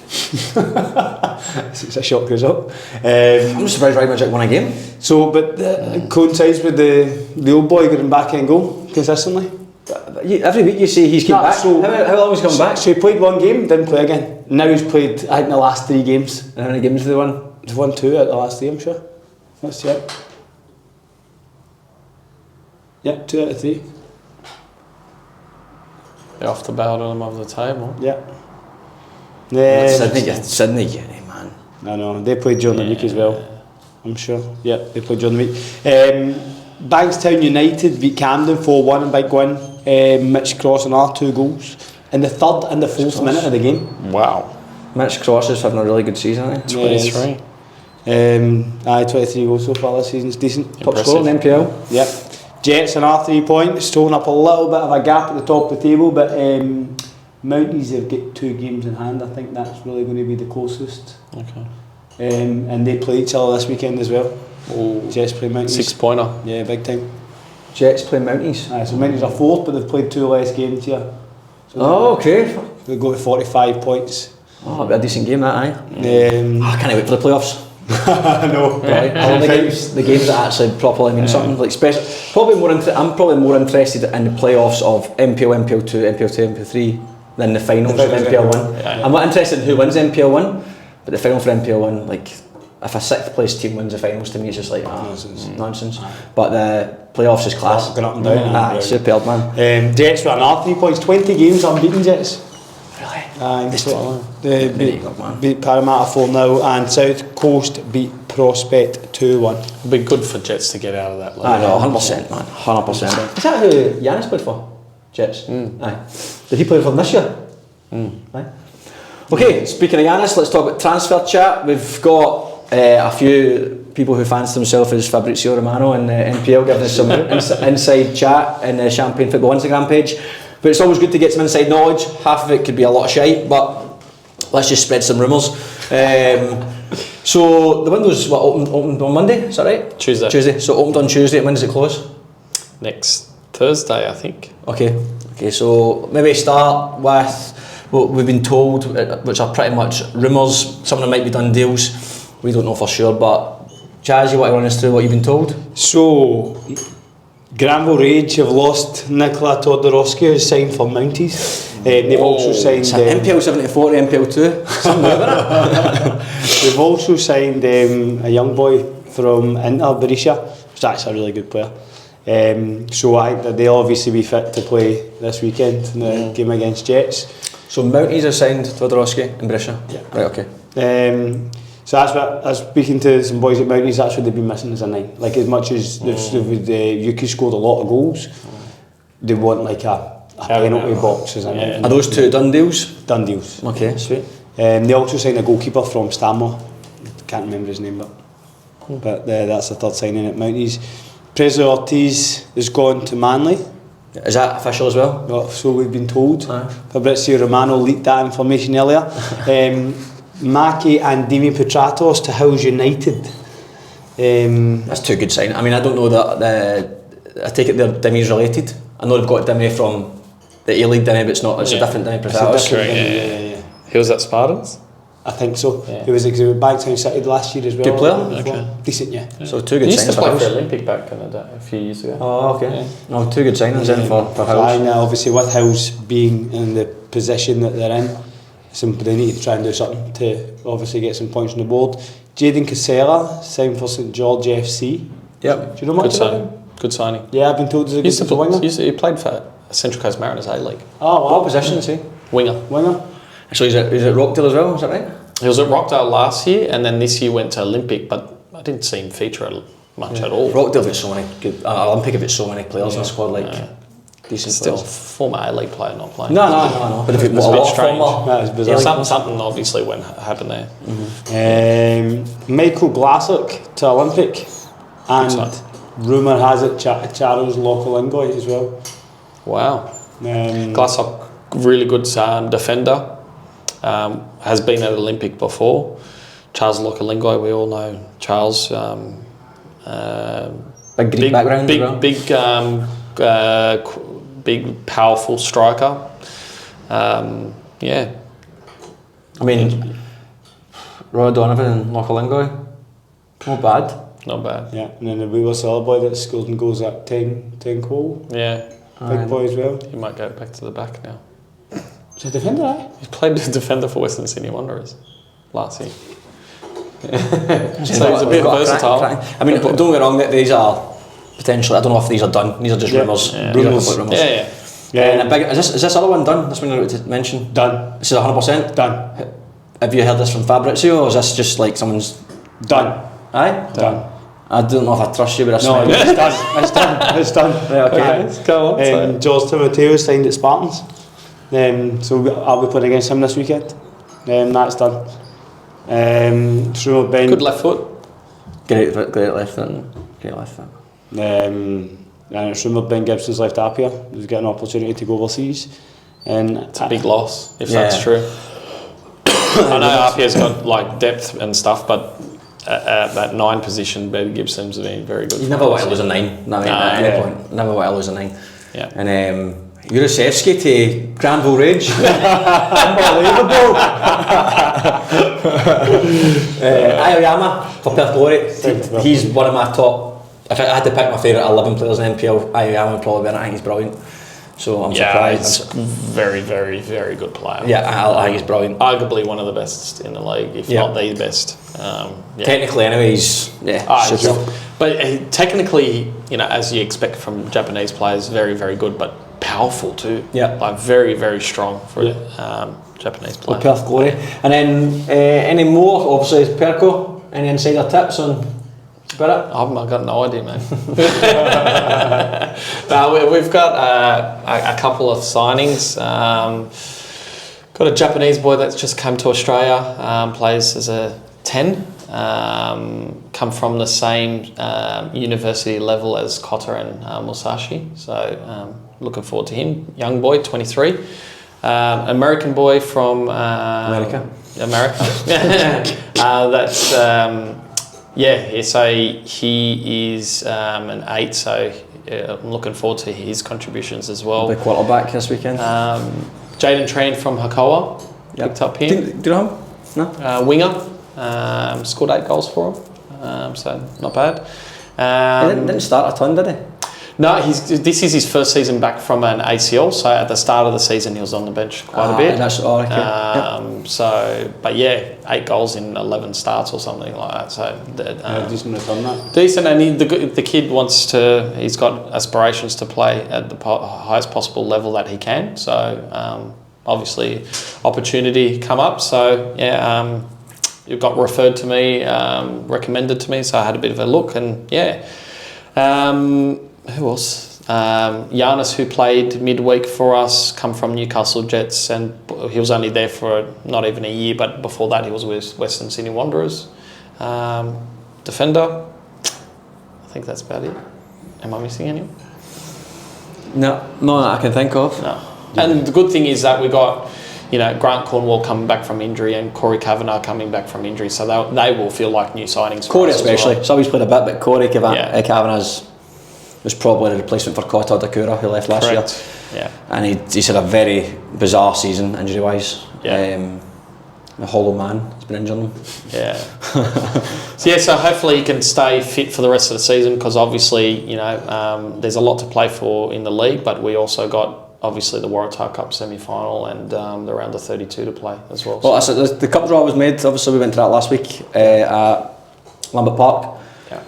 It's a shock result. I'm surprised Ride Magic won a game. So, but coincides with the old boy getting back in goal consistently. Every week you say he's come back. So how long has he come back? So he played 1 game, didn't play again. Now he's played, I think, the last 3 games. And how many games have they won? They've won 2 out of the last 3, I'm sure. Let's check. Yeah, 2 out of 3. They're off the bottom of the table. Yeah. Sydney, man. I know, they played during the week as well, I'm sure. Yeah, they played during the week. Bankstown United beat Camden 4-1 in big win. Mitch Cross and our 2 goals in the 3rd and the 4th minute of the game. Wow. Mitch Cross is having a really good season, isn't he? 23. 23 goals so far this season, it's decent. Top scorer in NPL. Yep. Jets and our 3 points, throwing up a little bit of a gap at the top of the table, but Mounties have got 2 games in hand. I think that's really going to be the closest. Okay. And they play each other this weekend as well. Jets play Mounties. 6-pointer. Yeah, big time. Jets play Mounties. So Mounties are 4th, but they've played 2 less games here. So okay. They go to 45 points. Oh, it'll be a decent game that, aye. I can't wait for the playoffs. No. Right. I love the games that actually properly mean something. Like I'm probably more interested in the playoffs of NPL, NPL2, NPL2, NPL3 than the finals of NPL1. Yeah. I'm not interested in who wins NPL1, but the final for NPL1, like if a sixth place team wins the finals, to me it's just like nonsense. But the playoffs is class. Going up and down. Superb, man. Jets with another 3 points, 20 games unbeaten Jets. Really? Beat Parramatta 4-0 and South Coast beat Prospect 2-1. It'd be good for Jets to get out of that. I know, 100%, man, 100%. Is that who Giannis played for? Jets. Aye. Did he play for them this year? Aye. Okay, speaking of Giannis, let's talk about transfer chat. We've got a few people who fancy themselves as Fabrizio Romano in the NPL giving us some inside chat in the Champagne Football Instagram page. But it's always good to get some inside knowledge. Half of it could be a lot of shite, but let's just spread some rumours. So the window's opened on Monday, is that right? Tuesday. So opened on Tuesday, and when does it close? Next Thursday, I think. Okay, so maybe start with what we've been told, which are pretty much rumours. Some of them might be done deals. We don't know for sure, but Chaz, you want to run us through what you've been told? So, Granville Rage have lost Nicola Todorowski, who's signed for Mounties. They've also signed... NPL 74 to NPL2. Something like They've also signed a young boy from Inter, Berisha, who's actually a really good player. So I think that they'll obviously be fit to play this weekend in the game against Jets. So Mounties have signed Todorowski and Berisha? Yeah. Right, okay. So that's what I was speaking to some boys at Mounties. That's what they've been missing as a nine. Like as much as Yuki scored a lot of goals, they want like a penalty box as a nine. Are those two done deals? Done deals. Okay, sweet. They also signed a goalkeeper from Stanmore. Can't remember his name, but that's the third signing at Mounties. Presley Ortiz has gone to Manly. Is that official as well? Well, so we've been told. Fabrizio Romano leaked that information earlier. Maki and Dimi Petratos to Hills United. That's two good signs. I mean, I don't know that I take it they're Dimi's related. I know they've got Dimi from the A-League Dimi, but it's not. It's a different Dimi Petratos. Yeah. He was at Spartans? I think so. He was at Bankstown City last year as well. Good player? Okay. Decent, yeah. So two good He signs used to for play for Hills. Olympic back in the day, a few years ago. Oh, okay. Yeah. No, two good signings in for Hills. And obviously with Hills being in the position that they're in, they need to try and do something to obviously get some points on the board. Jaden Casella signed for St George FC. Yep. Do you know much about him? Good signing. Yeah, I've been told he's a good winger. He played for Central Coast Mariners A-League. Oh, wow. What position is he? Winger. So he's at Rockdale as well, is that right? He was at Rockdale last year, and then this year went to Olympic, but I didn't see him feature much at all. Rockdale have got so many good... Olympic have got so many players in the squad, decent Still, players. Former A-League player not playing. No. But if it was a lot former... That is bizarre. Something obviously happened there. Michael Glassick to Olympic, and rumour has it Charles Lokolingoi as well. Wow. Glassick, really good defender. Has been at Olympic before. Charles Lokolingoi, we all know Charles. Big Greek background as well. Big, powerful striker. Yeah. I mean, Roy Donovan and Lokolingoi, not bad. Not bad. Yeah, and then the wee little boy that scored and goes at 10 goal. Yeah. Big boy as well. He might go back to the back now. He's a defender, eh? He played as a defender for Western Sydney Wanderers last year. So he's a bit versatile. I mean, don't get me wrong, that these are potentially, I don't know if these are done, these are just rumours. Yeah. These are complete rumours. Yeah. Is this other one done? This one you're about to mention? Done. This is 100%? Done. Have you heard this from Fabrizio, or is this just like someone's... Done. Aye? Done. I don't know if I trust you, but No, it's done. It's done. It's done. Right, okay. Go on. George Timoteo signed at Spartans. So I'll be playing against him this weekend. That's done. Good left foot. Great left foot. Great left foot. And it's rumoured Ben Gibson's left Apia. He's getting an opportunity to go overseas. And it's a big loss if that's true. I know Apia's got like depth and stuff, but at that 9 position, Ben Gibson's been very good. You never want to lose a 9. At any point. Never want to lose a 9. Yeah. And Urusevsky to Granville Rage. Unbelievable. Aoyama for Perth Glory. He's one of my top. If I had to pick my favourite 11 players in NPL, Aoyama would probably be. I think he's brilliant. So I'm surprised. He's very, very, very good player. Yeah, I think he's brilliant. Arguably one of the best in the league, if not the best. Technically, anyways, super. But technically, as you expect from Japanese players, very, very good, but powerful too. Yeah, like very, very strong for Japanese player. Perth Glory. And then any more? Obviously, Perko. Any insider tips on Spirit? I've got no idea, man. We've got a couple of signings. Got a Japanese boy that's just come to Australia, plays as a 10. Come from the same university level as Cotter and Musashi. So looking forward to him. Young boy, 23. American boy from America. That's so he is an 8. So I'm looking forward to his contributions as well. Big quarterback this weekend. Jaden Tran from Hakoa picked up him. Do you know him? No. Winger. Scored 8 goals for him, so not bad. He didn't start a ton, did he? No, this is his first season back from an ACL. So at the start of the season, he was on the bench quite a bit. Okay. So, but 8 goals in 11 starts or something like that. So decent return that. Decent, and the kid wants to. He's got aspirations to play at the highest possible level that he can. So obviously, opportunity come up. So it got referred to me, recommended to me, so I had a bit of a look, and who else? Giannis, who played midweek for us, come from Newcastle Jets, and he was only there for not even a year, but before that he was with Western Sydney Wanderers. Defender, I think that's about it. Am I missing anyone? No, that I can think of. No. And the good thing is that we got Grant Cornwall coming back from injury and Corey Kavanagh coming back from injury, so they will feel like new signings. Corey especially. So he's played a bit, but Corey Kavanagh was probably the replacement for Kota Dakura, who left last year. Yeah. And he's had a very bizarre season injury-wise. Yeah. The hollow man has been injuring him. Yeah. So hopefully he can stay fit for the rest of the season, because obviously there's a lot to play for in the league, but we also got obviously the Waratah Cup semi-final and the round of 32 to play as well. Well, so the cup draw was made. Obviously, we went to that last week at Lambert Park. Yeah.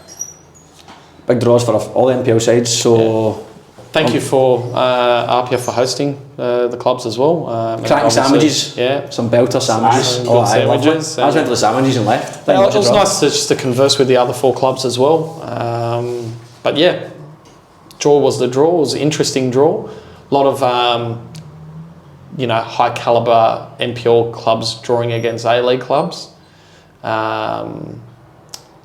Big draws for all the NPL sides. So thank you for Apia for hosting the clubs as well. Cracking sandwiches. Yeah. Some belter sandwiches. Sandwiches. I was went to the sandwiches and left. It was nice just to converse with the other 4 clubs as well. But draw was the draw. It was an interesting draw. A lot of, high caliber NPL clubs drawing against A-League clubs,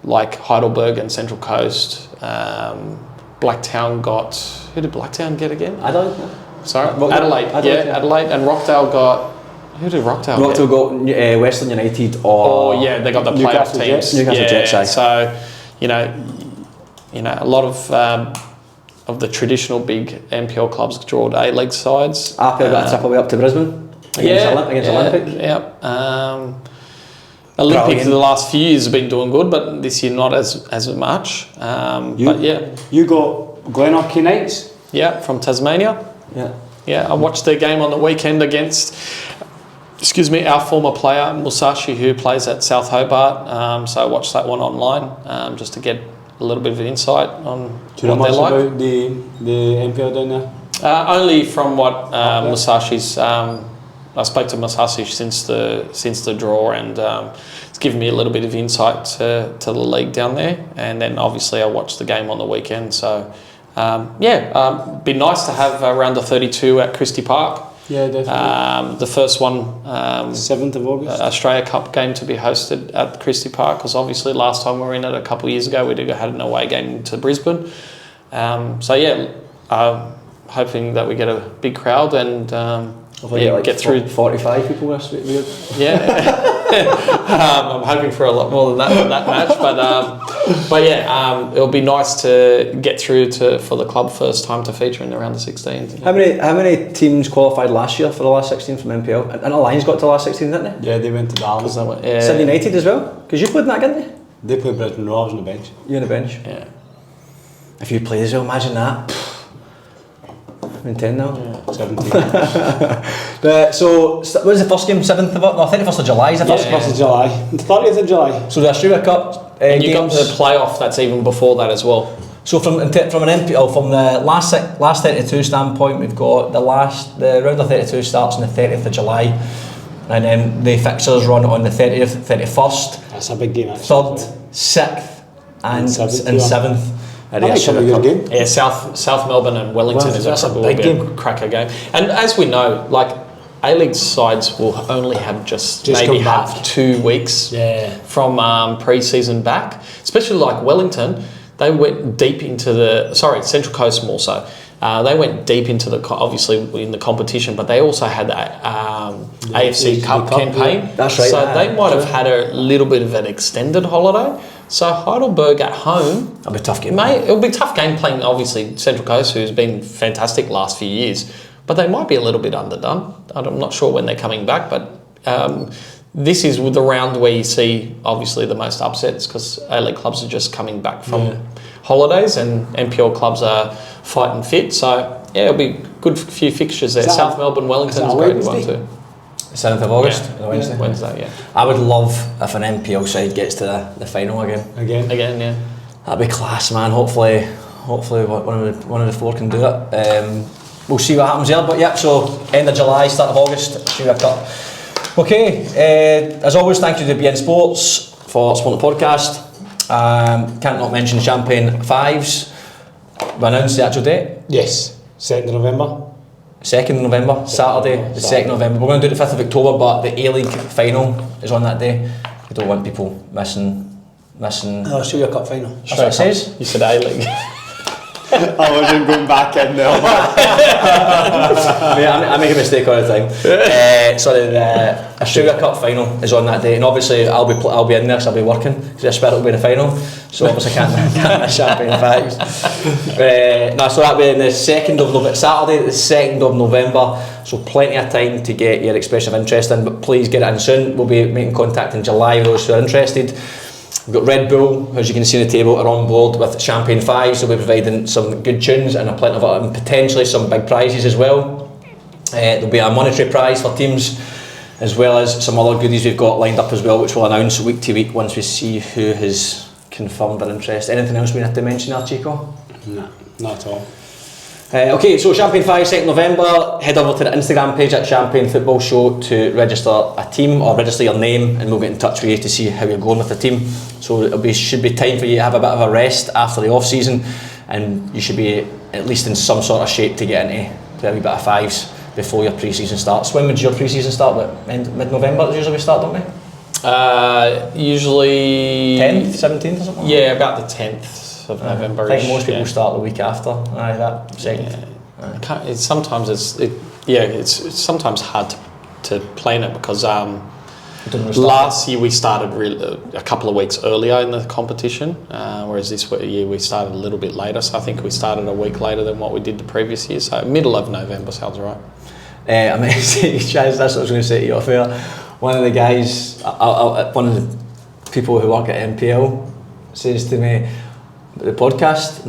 like Heidelberg and Central Coast. Blacktown got... Who did Blacktown get again? Adelaide. Sorry? Adelaide. Adelaide. And Rockdale got... Who did Rockdale get? Rockdale got Western United or... they got the playoff teams. Newcastle Jets, So, a lot of the traditional big NPL clubs drawed A-League sides. Apia got a trip away up to Brisbane against Olympic. Yeah. Olympic in the last few years have been doing good, but this year not as much. You got Glenorchy Knights? Yeah, from Tasmania. Yeah, I watched their game on the weekend against our former player Musashi, who plays at South Hobart. So I watched that one online just to get a little bit of insight on Do you know what much they're like. about the NPL down there? Only from what Musashi's. I spoke to Musashi since the draw, and it's given me a little bit of insight to the league down there. And then obviously I watched the game on the weekend. So been nice to have round of 32 at Christie Park. Yeah, definitely. The first one, 7th of August, Australia Cup game to be hosted at Christie Park, because obviously last time we were in it a couple of years ago, we had an away game to Brisbane. Hoping that we get a big crowd and get through 45 people this week. Yeah. I'm hoping for a lot more than that match, but yeah, it'll be nice to get through for the club first time to feature in the round of 16. How many teams qualified last year for the last 16 from NPL? And Alliance got to the last 16, didn't they? Yeah, they went to Darley. Sydney United as well? Because you played in that, didn't they? They played Brisbane Roar on the bench. You on the bench? Yeah. If you played as well, imagine that. I'm in 10 now. Yeah, 17. So, what was the first game? 7th of... No, 31st of July is the first. 1st of July. The 30th of July. So the Australia Cup and you got games. the playoff that's even before that as well. So from an NPL, from the last 32 standpoint, we've got the round of 32 starts on the 30th of July, and then the fixtures run on the 30th, 31st. That's a big game, actually. 3rd, 6th, and 7th. That's a good game. Yeah, South Melbourne and Wellington is that's a will big be game. a cracker game. And as we know, like A-League sides will only have just maybe come have back. 2 weeks from pre-season back. Especially like Wellington, they went deep into Central Coast more so. They went deep into obviously in the competition, but they also had the AFC Cup campaign. That's right. So they might have had a little bit of an extended holiday. So Heidelberg at home, It'll be a tough game. it'll be a tough game playing obviously Central Coast, who's been fantastic last few years, but they might be a little bit underdone. I'm not sure when they're coming back, but this is the round where you see obviously the most upsets because A-League clubs are just coming back from holidays and NPL clubs are fighting fit. So yeah, it'll be a good few fixtures there. South Melbourne, Wellington is a great one too. 7th of August, Yeah. Wednesday, yeah. I would love if an NPL side gets to the final again. Again, yeah. That'd be class, man. Hopefully one of the 4 can do it. We'll see what happens there. But yeah, so end of July, start of August, Australia Cup. Okay, as always, thank you to BN Sports for supporting the podcast. Can't not mention Champagne 5s. We announced the actual date. Yes, 2nd of November. 2nd of November, Saturday, the 2nd of November. We're going to do it the 5th of October, but the A-League final is on that day. We don't want people missing. Oh, Australia Cup final. That's what it says. You said A-League. I wasn't going back in there. I make a mistake all the time. Sorry, the Australia Cup final is on that day, and obviously I'll be in there, so I'll be working because I expect it'll be in the final. So obviously I can't miss Champagne 5s. So that'll be on the 2nd of November, Saturday, the 2nd of November. So plenty of time to get your expression of interest in, but please get it in soon. We'll be making contact in July with those who are interested. We've got Red Bull, as you can see on the table, are on board with Champagne 5s, so we'll be providing some good tunes and a plenty of and potentially some big prizes as well. There'll be a monetary prize for teams, as well as some other goodies we've got lined up as well, which we'll announce week to week once we see who has confirmed their interest. Anything else we have to mention there, Chico? No, not at all. Okay, so Champagne 5, 2nd November, head over to the Instagram page at Champagne Football Show to register a team or register your name, and we'll get in touch with you to see how you're going with the team. So should be time for you to have a bit of a rest after the off season, and you should be at least in some sort of shape to get into play a wee bit of 5s before your pre-season starts. When would your pre-season start? Mid-November is usually we start, don't we? Usually 10th, 17th or something? Yeah, about the 10th. Of November. I think most people start the week after. That 2nd. It's sometimes hard to plan it because last year we started a couple of weeks earlier in the competition, whereas this year we started a little bit later. So I think we started a week later than what we did the previous year. So middle of November sounds right. I mean, Chaz, that's what I was going to say to you off air. One of the guys, one of the people who work at NPL, says to me, the podcast,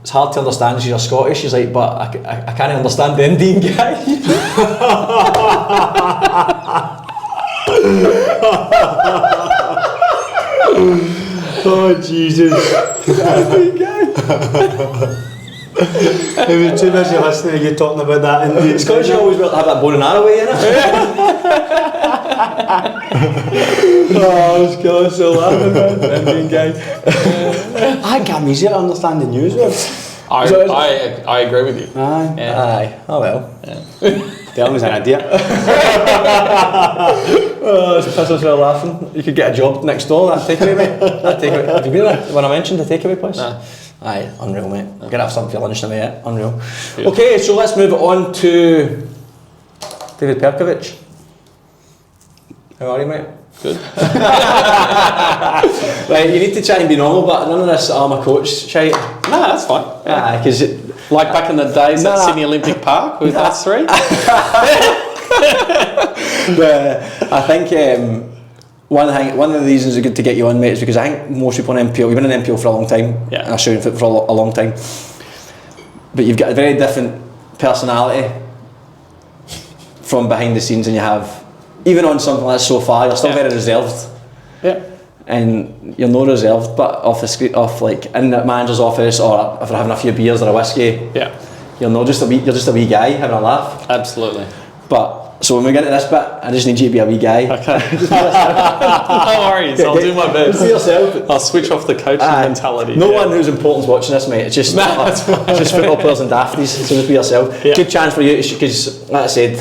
it's hard to understand because you're Scottish. He's like, but I can't understand the Indian guy. Oh Jesus! Indian guy. It was too busy listening to you talking about that Indian. Scottish always will have that bone and arrow way in it. I was going so laughing, man. Indian guy. I think I'm easier to understand the news with. I agree with you. Aye. Yeah. Aye. Oh well. Yeah. Tell me he's an idiot. Oh, it's piss us well laughing. You could get a job next door, that takeaway, mate. That takeaway. Have you been there when I mentioned the takeaway place? Nah. Aye, unreal, mate. Gonna have something for lunch now, mate. Unreal. Okay, so let's move it on to David Perkovich. How are you, mate? Good. Right, you need to try and be normal, but none of this I'm a coach shite. No, that's fine. Yeah, because Like back in the days at Sydney Olympic Park with us three. I think one of the reasons it's good to get you on, mate, is because I think most people in NPL, you've been in NPL for a long time, Yeah. and Australian football for a long time, but you've got a very different personality from behind the scenes than you have, even on something like this so far. You're still very reserved. Yeah. And you're not reserved, but off like in the manager's office, or if we're having a few beers or a whiskey, Yeah. you're just a wee guy having a laugh. Absolutely. But so when we get to this bit, I just need you to be a wee guy. Okay. No worries, I'll do my best. Be yourself. I'll switch off the coaching mentality. No one who's important's watching this, mate. It's just it's just football players and dafties. So just be yourself. Yeah. Good chance for you, because like I said,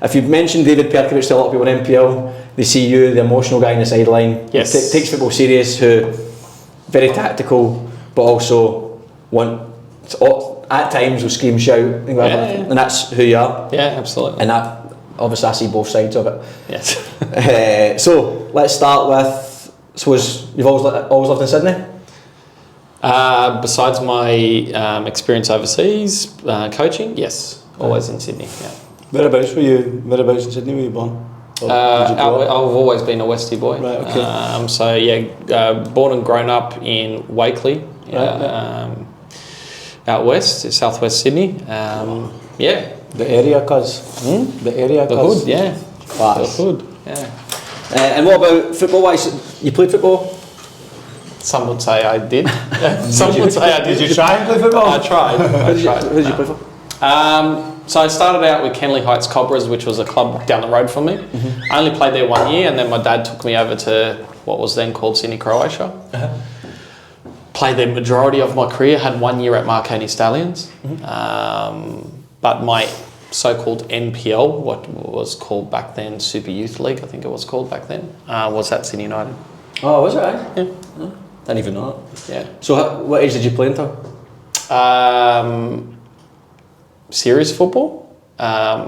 if you've mentioned David Perkovich to a lot of people in NPL, they see you, the emotional guy on the sideline. Yes. Who takes football serious, who very tactical, but also at times will scream, shout, and that's who you are. Yeah, absolutely. And that, obviously, I see both sides of it. Yes. So let's start with, I suppose you've always lived in Sydney? Besides my experience overseas coaching, yes, always in Sydney. Yeah. Whereabouts in Sydney were you born? I've always been a Westie boy. Right, okay. So yeah, born and grown up in Wakeley, out west, southwest Sydney. Yeah. The area, cuz. The area, The cuz. hood, yeah. Class. The hood, yeah. And what about football-wise? You played football? Some would say I did. Some would say I did. Did you try and play football? I tried. Who did you play for? So I started out with Kenley Heights Cobras, which was a club down the road from me. I only played there 1 year, and then my dad took me over to what was then called Sydney Croatia. Played the majority of my career, had 1 year at Marconi Stallions. But my so-called NPL, what was called back then Super Youth League, I think it was called back then, was at Sydney United. Oh, was it? Eh? Yeah. Oh, didn't even know that. Yeah. So what age did you play until? Serious football, 19.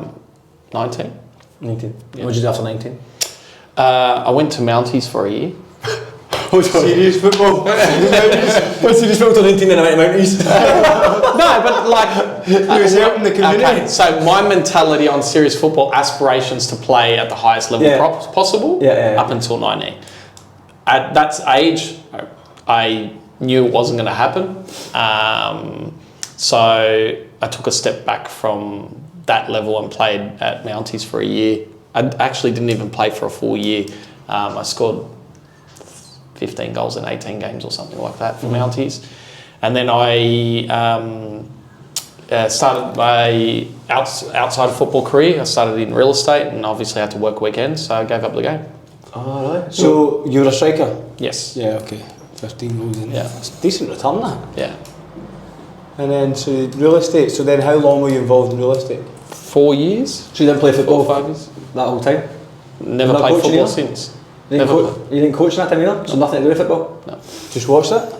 19. Yeah. What did you do after 19? I went to Mounties for a year. Serious football. What's serious football till 19 and I went to Mounties? No, but like You was helping the community. Okay, so my mentality on serious football, aspirations to play at the highest level possible, up until 19. At that age, I knew it wasn't going to happen. So I took a step back from that level and played at Mounties for a year. I actually didn't even play for a full year. I scored 15 goals in 18 games or something like that for Mounties. And then I started my outside football career. I started in real estate and obviously had to work weekends, so I gave up the game. Oh, really? So you were a striker? Yes. Yeah, okay. 15 goals in. Yeah. That's a decent return, that. Yeah. And then, so real estate, so then how long were you involved in real estate? 4 years. So you didn't play football 4 or 5 years. that whole time? Never Not played coaching football either? since. You didn't coach in that time either? So nothing to do with football? No. Just watched it?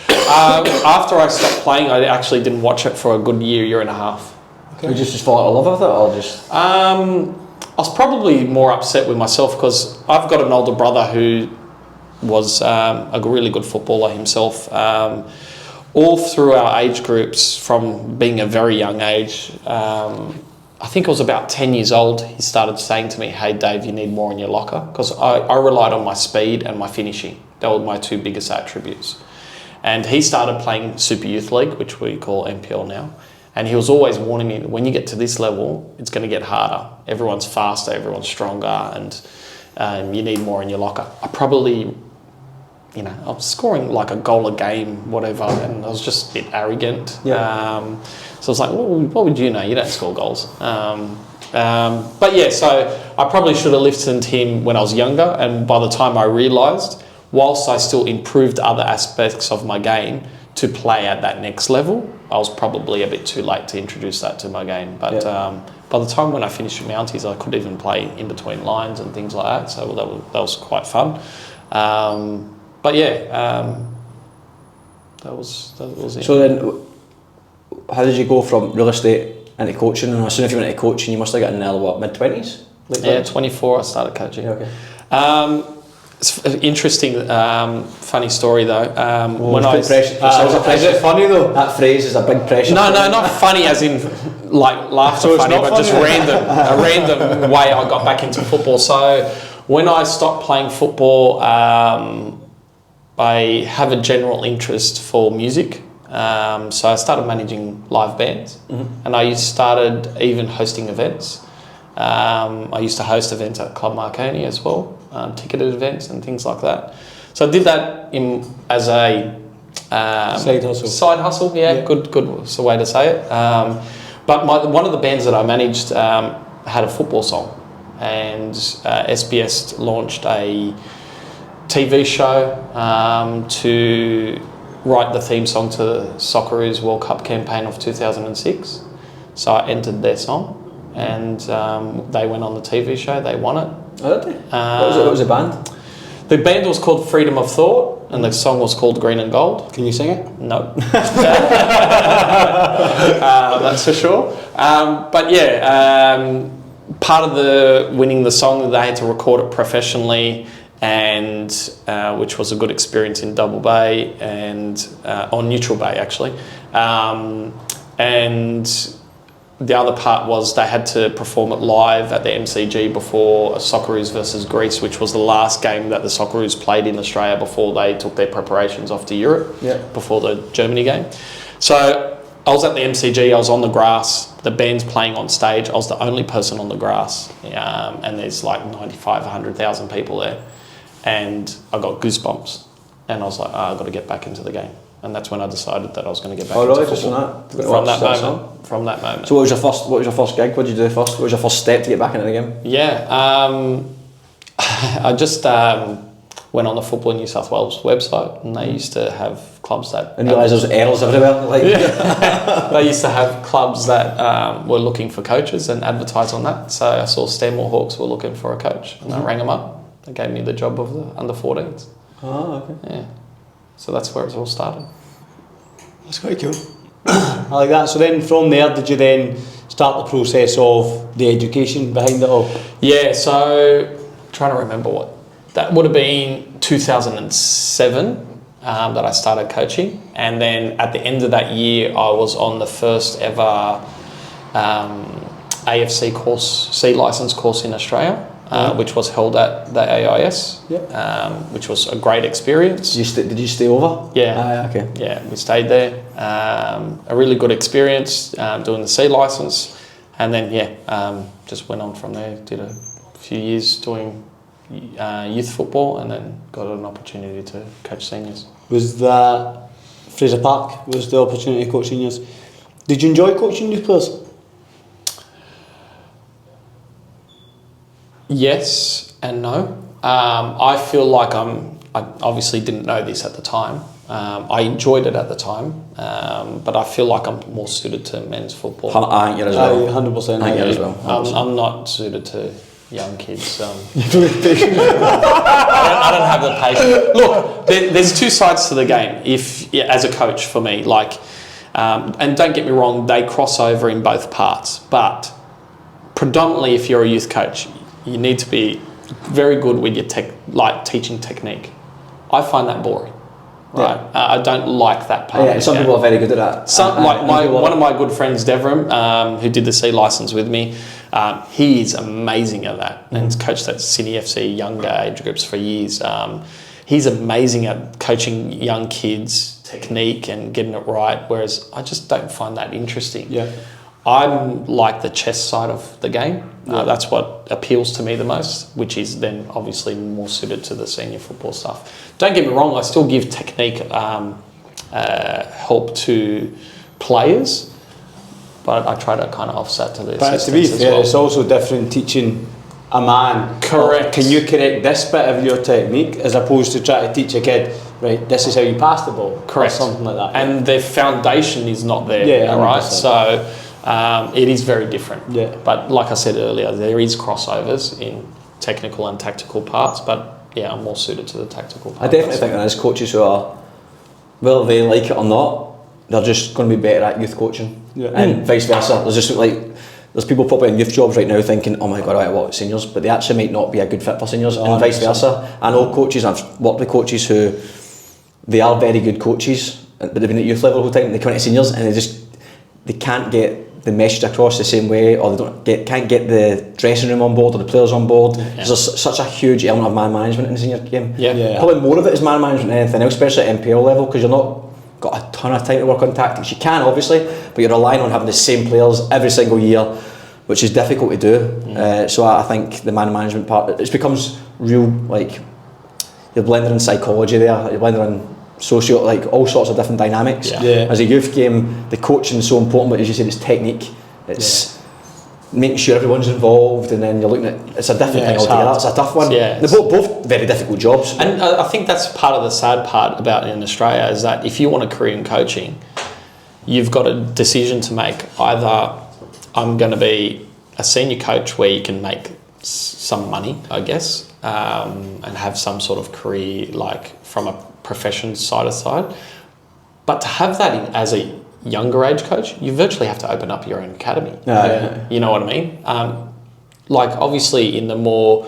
After I stopped playing, I actually didn't watch it for a good year and a half. Okay. You just fall out of love with it, or just? I was probably more upset with myself because I've got an older brother who was a really good footballer himself. All through our age groups, from being a very young age, I think it was about 10 years old, he started saying to me, "Hey Dave, you need more in your locker," because I relied on my speed and my finishing. They were my two biggest attributes. And he started playing Super Youth League, which we call NPL now. And he was always warning me, when you get to this level, it's going to get harder. Everyone's faster, everyone's stronger, and you need more in your locker. I probably, I was scoring like a goal a game, whatever, and I was just a bit arrogant. Yeah. So I was like, well, what would you know? You don't score goals. But yeah, so I probably should have listened to him when I was younger, and by the time I realised, whilst I still improved other aspects of my game to play at that next level, I was probably a bit too late to introduce that to my game. But by the time when I finished with Mounties, I could even play in between lines and things like that, so that was quite fun. But yeah, that was it. So then, how did you go from real estate into coaching? And as soon as you went into coaching, you must have got in the mid-20s? Like Yeah, that? 24 I started coaching. Yeah, okay. It's interesting, funny story though. When I was, Is it funny though? That phrase is a big pressure. no, not funny as in like laughter So it's funny, not but just funny? a random way I got back into football. So when I stopped playing football, I have a general interest for music. So I started managing live bands, and I started even hosting events. I used to host events at Club Marconi as well, ticketed events and things like that. So I did that as a Side hustle. Side hustle, yeah. Good is the way to say it. But one of the bands that I managed had a football song, and SBS launched a TV show to write the theme song to the Socceroos World Cup campaign of 2006. So I entered their song, and they went on the TV show. They won it. Oh, did they? What was the band? The band was called Freedom of Thought, and the song was called Green and Gold. Can you sing it? No. That's for sure. But yeah, part of the winning the song, they had to record it professionally, and which was a good experience in Double Bay and on Neutral Bay actually. And the other part was they had to perform it live at the MCG before Socceroos versus Greece, which was the last game that the Socceroos played in Australia before they took their preparations off to Europe, before the Germany game. So I was at the MCG, I was on the grass, the band's playing on stage, I was the only person on the grass, and there's like 95, 100,000 people there. And I got goosebumps, and I was like, I've got to get back into the game. And that's when I decided that I was going to get back into football. From that moment. So what was your first gig? What did you do first? What was your first step to get back into the game? Yeah, I just went on the Football New South Wales website, and they used to have clubs that... And realised there was errors everywhere. Like. Yeah. They used to have clubs that were looking for coaches and advertise on that. So I saw Stanmore Hawks were looking for a coach, and I rang them up. They gave me the job of the under-14s. Oh, okay. Yeah. So that's where it all started. That's quite cool. I like that. So then from there, did you then start the process of the education behind it all? Yeah, so trying to remember what that would have been 2007 that I started coaching, and then at the end of that year I was on the first ever AFC course, C licence course in Australia, which was held at the AIS, which was a great experience. Did you stay over? Yeah. Okay. Yeah, we stayed there. A really good experience doing the C licence, and then just went on from there. Did a few years doing youth football, and then got an opportunity to coach seniors. Was that Fraser Park? Was the opportunity to coach seniors? Did you enjoy coaching youth players? Yes and no. I feel like I obviously didn't know this at the time. I enjoyed it at the time, but I feel like I'm more suited to men's football. I think you're as well. 100%. I think you're as well. I'm not suited to young kids. I don't have the patience. Look, there's two sides to the game. As a coach, for me, and don't get me wrong, they cross over in both parts. But predominantly, if you're a youth coach, you need to be very good with your teaching technique. I find that boring. Right, I don't like that part. Yeah, some people are very good at that. One of my good friends, Devram, who did the C licence with me, he is amazing at that, and he's coached at Sydney FC younger age groups for years. He's amazing at coaching young kids, technique and getting it right, whereas I just don't find that interesting. Yeah. I'm like the chess side of the game. That's what appeals to me the most, which is then obviously more suited to the senior football stuff. Don't get me wrong, I still give technique help to players, but I try to kind of offset to the assistants. But to be fair, well. it's also different teaching a man. Correct. Can you correct this bit of your technique as opposed to try to teach a kid, right, this is how you pass the ball. Correct. Or something like that. And their foundation is not there, right? So it is very different. Yeah. But like I said earlier, there is crossovers in technical and tactical parts, but yeah, I'm more suited to the tactical part. I definitely think there is coaches who are, whether they like it or not, they're just going to be better at youth coaching, and vice versa. There's just there's people probably in youth jobs right now thinking, oh my god, I want seniors, but they actually might not be a good fit for seniors, and vice versa. I know coaches, I've worked with coaches who, they are very good coaches, but they've been at youth level the whole time, and they come into seniors and they can't get the message across the same way, or they can't get the dressing room on board or the players on board. There's such a huge element of man management in the senior game. Probably more of it is man management than anything else, especially at NPL level, because you're not got a ton of time to work on tactics. You can obviously, but you're relying on having the same players every single year, which is difficult to do. So I think the man management part, it becomes real, like you're blending in psychology there, you're blending in socio, like all sorts of different dynamics. As a youth game, the coaching is so important, but as you said, it's technique, it's making sure everyone's involved, and then you're looking at, it's a different thing altogether. It's a tough one. They're both very difficult jobs. And I think that's part of the sad part about in Australia, is that if you want a career in coaching, you've got a decision to make. Either I'm going to be a senior coach where you can make some money, I guess, and have some sort of career, like from a profession side, but to have that as a younger age coach, you virtually have to open up your own academy. You know what I mean? Like obviously in the more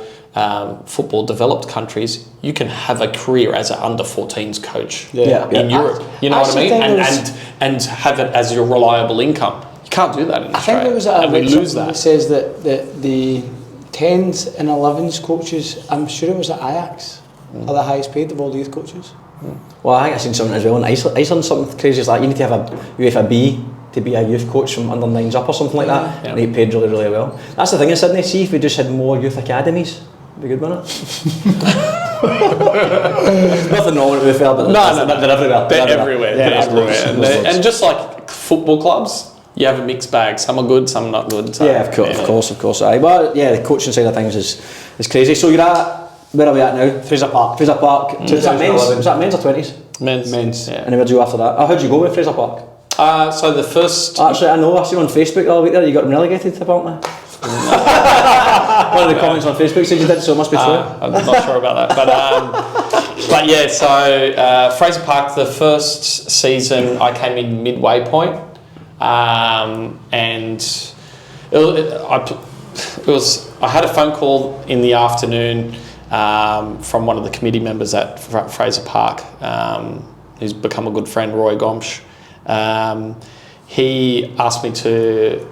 football developed countries, you can have a career as an under 14s coach in Europe. You know what I mean? And have it as your reliable income. You can't do that in Australia. I think there was and we lose that. It says that the 10s and 11s coaches, I'm sure it was at Ajax, are the highest paid of all the youth coaches. Well, I think I've seen something as well in Iceland, something crazy is like you need to have a UEFA B to be a youth coach from under 9s up or something like that, and they get paid really, really well. That's the thing in Sydney, see if we just had more youth academies, it'd be good, wouldn't it? Nothing wrong with it, but they're everywhere. They're everywhere. And just like football clubs, you have a mixed bag. Some are good, some not good. So, of course. Aye. But the coaching side of things is crazy. So you're at, where are we at now? Fraser Park. Is that men's or 20s? Men's. Yeah. And then where'd you go after that? How'd you go with Fraser Park? So the first... Actually, I know, I've seen on Facebook the other week there, you got relegated apparently. One of the comments on Facebook said you did, so it must be true. I'm not sure about that. But yeah, so Fraser Park, the first season, I came in midway point. And I had a phone call in the afternoon from one of the committee members at Fraser Park, who's become a good friend, Roy Gomsh. He asked me to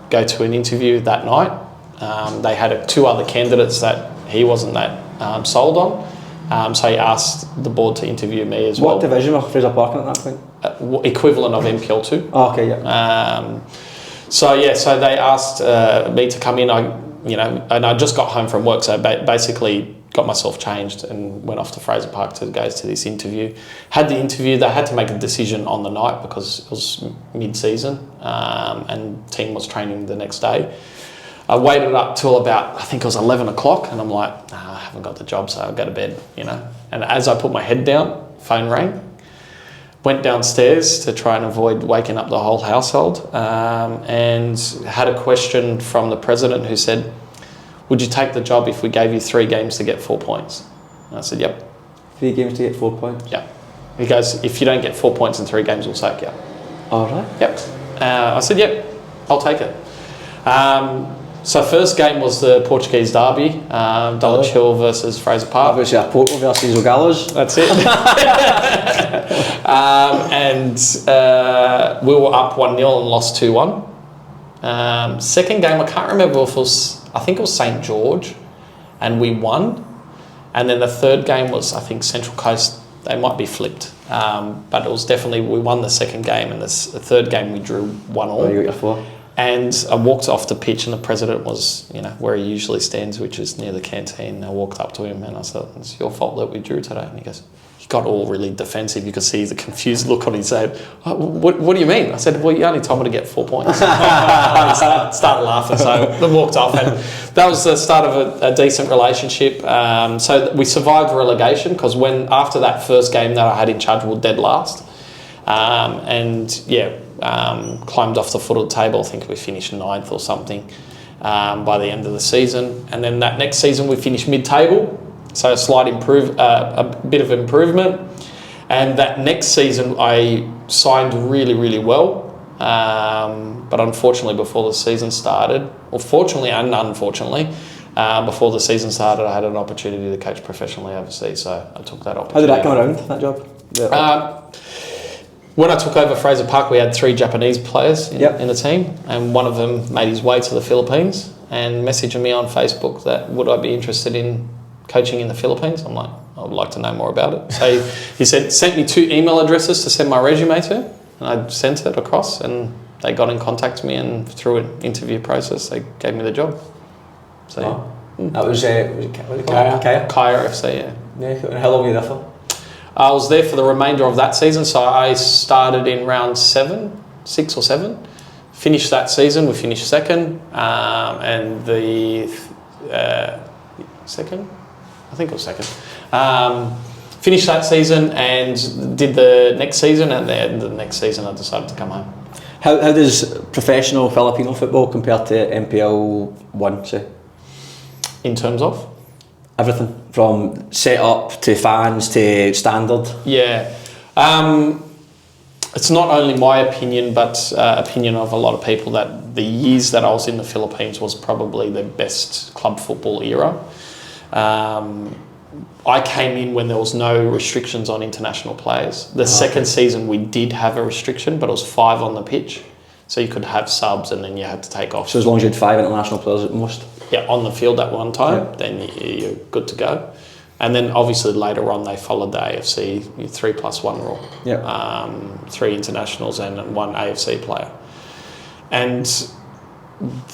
go to an interview that night. They had two other candidates that he wasn't that sold on, so he asked the board to interview me as well. What division of Fraser Park at that point? Equivalent of NPL2. Oh, okay, So they asked me to come in. And I just got home from work, so basically got myself changed and went off to Fraser Park to go to this interview. Had the interview. They had to make a decision on the night because it was mid-season, and team was training the next day. I waited up till about, I think it was 11 o'clock, and I'm like, I haven't got the job, so I'll go to bed, And as I put my head down, phone rang. Went downstairs to try and avoid waking up the whole household, and had a question from the president who said, would you take the job if we gave you 3 games to get 4 points? And I said, yep. 3 games to get 4 points? Yeah. He goes, if you don't get 4 points in 3 games, we'll sack you. All right. Yep. I said, yep, I'll take it. So first game was the Portuguese derby, Dulwich Hill versus Fraser Park. Obviously a Porto versus O'Gallows. That's it. And we were up 1-0 and lost 2-1. Second game, I can't remember if it was, I think it was St. George, and we won. And then the third game was, I think, Central Coast. They might be flipped. But it was definitely, we won the second game, and the third game we drew 1-1. Oh, you got your 4. And I walked off the pitch, and the president was, where he usually stands, which is near the canteen. I walked up to him and I said, it's your fault that we drew today. And he goes, he got all really defensive. You could see the confused look on his head. What do you mean? I said, well, you only told me to get 4 points. He started laughing, so I walked off. And that was the start of a decent relationship. So we survived relegation because after that first game that I had in charge, we were dead last. Climbed off the foot of the table. I think we finished 9th or something by the end of the season. And then that next season we finished mid-table, so a bit of improvement. And that next season I signed really, really well. But unfortunately, before the season started, or fortunately and unfortunately, before the season started, I had an opportunity to coach professionally overseas, so I took that opportunity. How did that come around, that job? When I took over Fraser Park, we had 3 Japanese players in the team, and one of them made his way to the Philippines and messaged me on Facebook that would I be interested in coaching in the Philippines. I'm like, I would like to know more about it. So he sent me 2 email addresses to send my resume to, and I sent it across, and they got in contact with me, and through an interview process, they gave me the job. So that was it Kaya FC, yeah. Yeah. How long were you there for? I was there for the remainder of that season, so I started in round 6 or 7. Finished that season, we finished second, and the second? I think it was second. Finished that season and did the next season, and then the next season I decided to come home. How does professional Filipino football compare to NPL1, say? In terms of? Everything from set up to fans to standard. Yeah. It's not only my opinion, but opinion of a lot of people that the years that I was in the Philippines was probably the best club football era. I came in when there was no restrictions on international players. The second season we did have a restriction, but it was 5 on the pitch. So you could have subs and then you had to take off. So as long as you had 5 international players at most? Yeah, on the field at one time, then you're good to go. And then obviously later on they followed the AFC 3+1 rule. Yeah. 3 internationals and 1 AFC player. And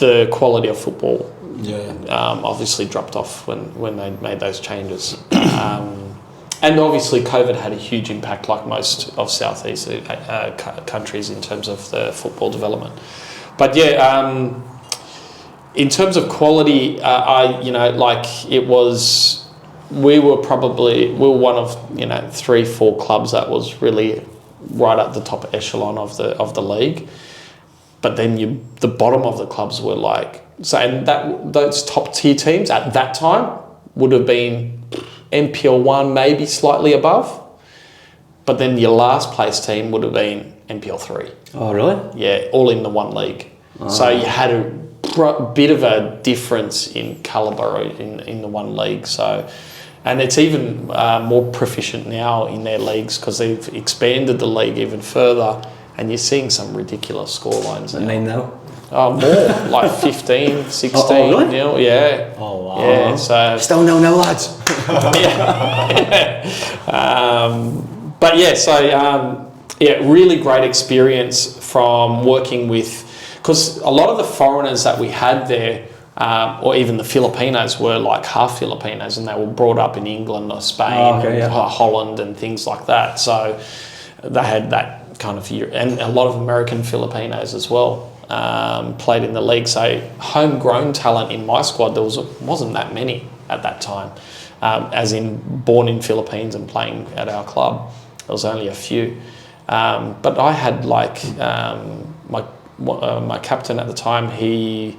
the quality of football obviously dropped off when they made those changes. And obviously COVID had a huge impact, like most of Southeast countries, in terms of the football development. But in terms of quality, we were one of 3-4 clubs that was really right at the top echelon of the league. But then the bottom of the clubs were and those top tier teams at that time would have been NPL1, maybe slightly above. But then your last place team would have been NPL3. Oh, really? Yeah, all in the one league. Oh. So you had a bit of a difference in calibre in the one league. So, and it's even more proficient now in their leagues because they've expanded the league even further, and you're seeing some ridiculous scorelines now. 9-0? Oh, more, like 15, 16 really? nil, yeah. Oh, wow. Yeah, so... Still 0-0, lads. But yeah, so, really great experience from working with... Because a lot of the foreigners that we had there, or even the Filipinos, were like half Filipinos, and they were brought up in England or Spain, Holland and things like that. So they had that kind of year, and a lot of American Filipinos as well played in the league. So homegrown talent in my squad, there wasn't that many at that time, as in born in Philippines and playing at our club. There was only a few, but I had my captain at the time. He,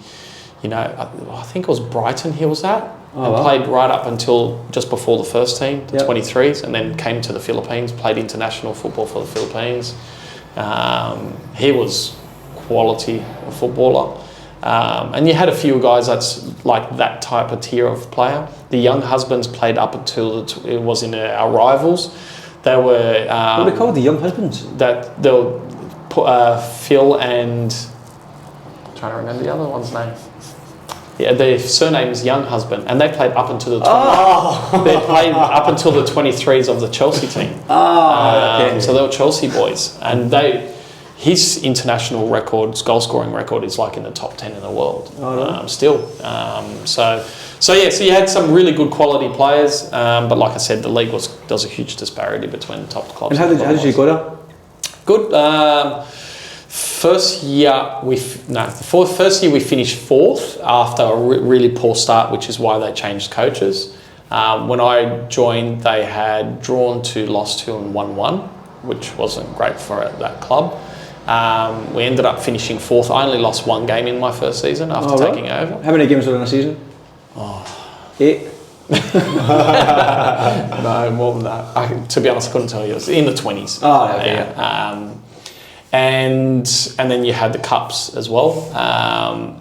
I think it was Brighton he was at. Played right up until just before the first team, the 23s, and then came to the Philippines, played international football for the Philippines. He was quality footballer. And you had a few guys that's like that type of tier of player. The young husbands played up until it was in our rivals. They were... what are they called, the young husbands? That they'll put Phil and... I'm trying to remember the other one's name. Yeah, their surname is Young Husband, and they played up until the they played up until the 23s of the Chelsea team. So they were Chelsea boys, and his international records, goal scoring record, is like in the top 10 in the world still. So you had some really good quality players, but like I said, the league there was a huge disparity between the top clubs. And how did you go there? Good. First year we finished 4th after a really poor start, which is why they changed coaches. When I joined, they had drawn 2, lost 2 and won 1, which wasn't great for that club. We ended up finishing 4th. I only lost 1 game in my first season after taking over. How many games were in a season? 8? No, more than that. To be honest, I couldn't tell you. It was in the 20s. Oh, okay. and then you had the cups as well.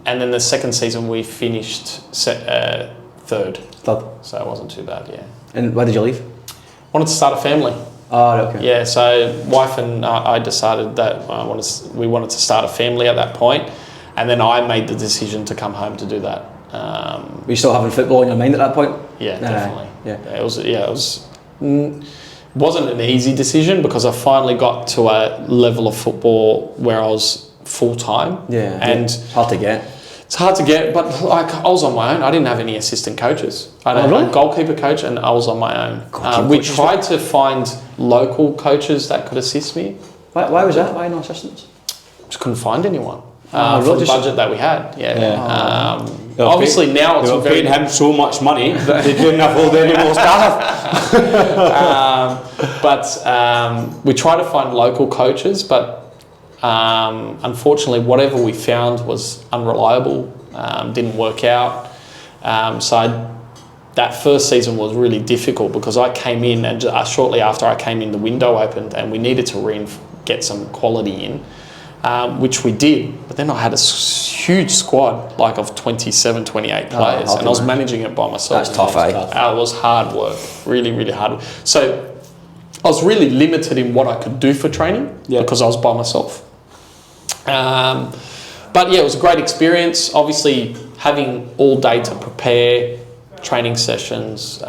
And then the second season we finished third. So it wasn't too bad, yeah. And why did you leave? Wanted to start a family. Oh, okay. Yeah, so wife and I decided that we wanted to start a family at that point, and then I made the decision to come home to do that. Were you still having football in your mind at that point? Yeah, definitely. Yeah. It wasn't an easy decision because I finally got to a level of football where I was full time. Yeah, and it's hard to get. It's hard to get, but like I was on my own. I didn't have any assistant coaches. I had a goalkeeper coach, and I was on my own. We tried to find local coaches that could assist me. Why was that? Why no assistants? Just couldn't find anyone. For the budget that we had, obviously now it's they were paying him so much money that they couldn't afford any more staff. But we tried to find local coaches, but unfortunately whatever we found was unreliable, didn't work out. That first season was really difficult because I came in and shortly after I came in, the window opened and we needed to get some quality in. Which we did, but then I had a huge squad like of 27, 28 players, and I was managing it by myself. That's tough, eh? It was hard work, really, really hard work. So I was really limited in what I could do for training because I was by myself. But yeah, it was a great experience. Obviously, having all day to prepare training sessions,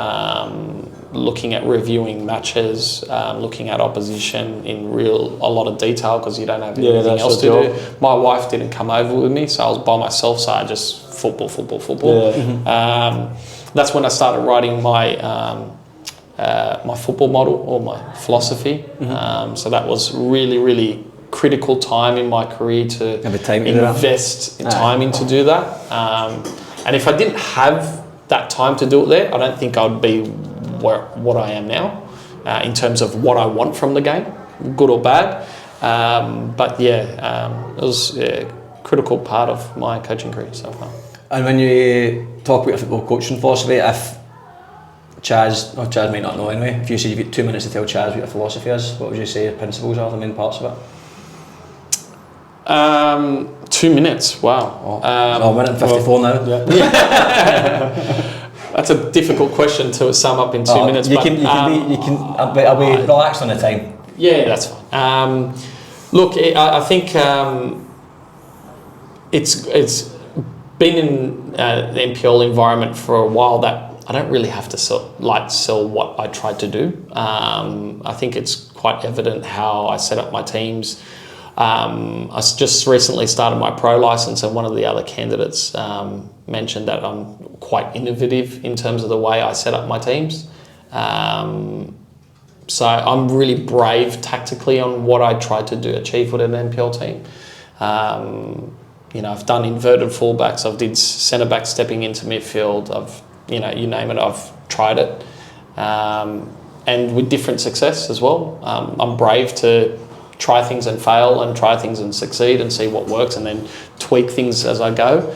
looking at reviewing matches, looking at opposition in a lot of detail because you don't have anything else to do. My wife didn't come over with me, so I was by myself, so I just football. Yeah. That's when I started writing my my football model or my philosophy. So that was really, really critical time in my career to invest time in to do that. And if I didn't have that time to do it there, I don't think I'd be what I am now in terms of what I want from the game, good or bad. But it was a critical part of my coaching career so far. And when you talk about your football coaching philosophy, if Chaz might not know anyway, if you said you've got 2 minutes to tell Chaz what your philosophy is, what would you say your principles are, the main parts of it? 2 minutes, wow. Minute and 54 now. Yeah. That's a difficult question to sum up in 2 minutes. I'll be relaxed on the time. Yeah, that's fine. Look, I think it's been in the NPL environment for a while that I don't really have to sell what I tried to do. I think it's quite evident how I set up my teams. I just recently started my pro license, and one of the other candidates mentioned that I'm quite innovative in terms of the way I set up my teams. So I'm really brave tactically on what I tried to achieve with an NPL team. I've done inverted fullbacks, I've did centre back stepping into midfield, you name it, I've tried it. And with different success as well. I'm brave to try things and fail and try things and succeed and see what works and then tweak things as I go.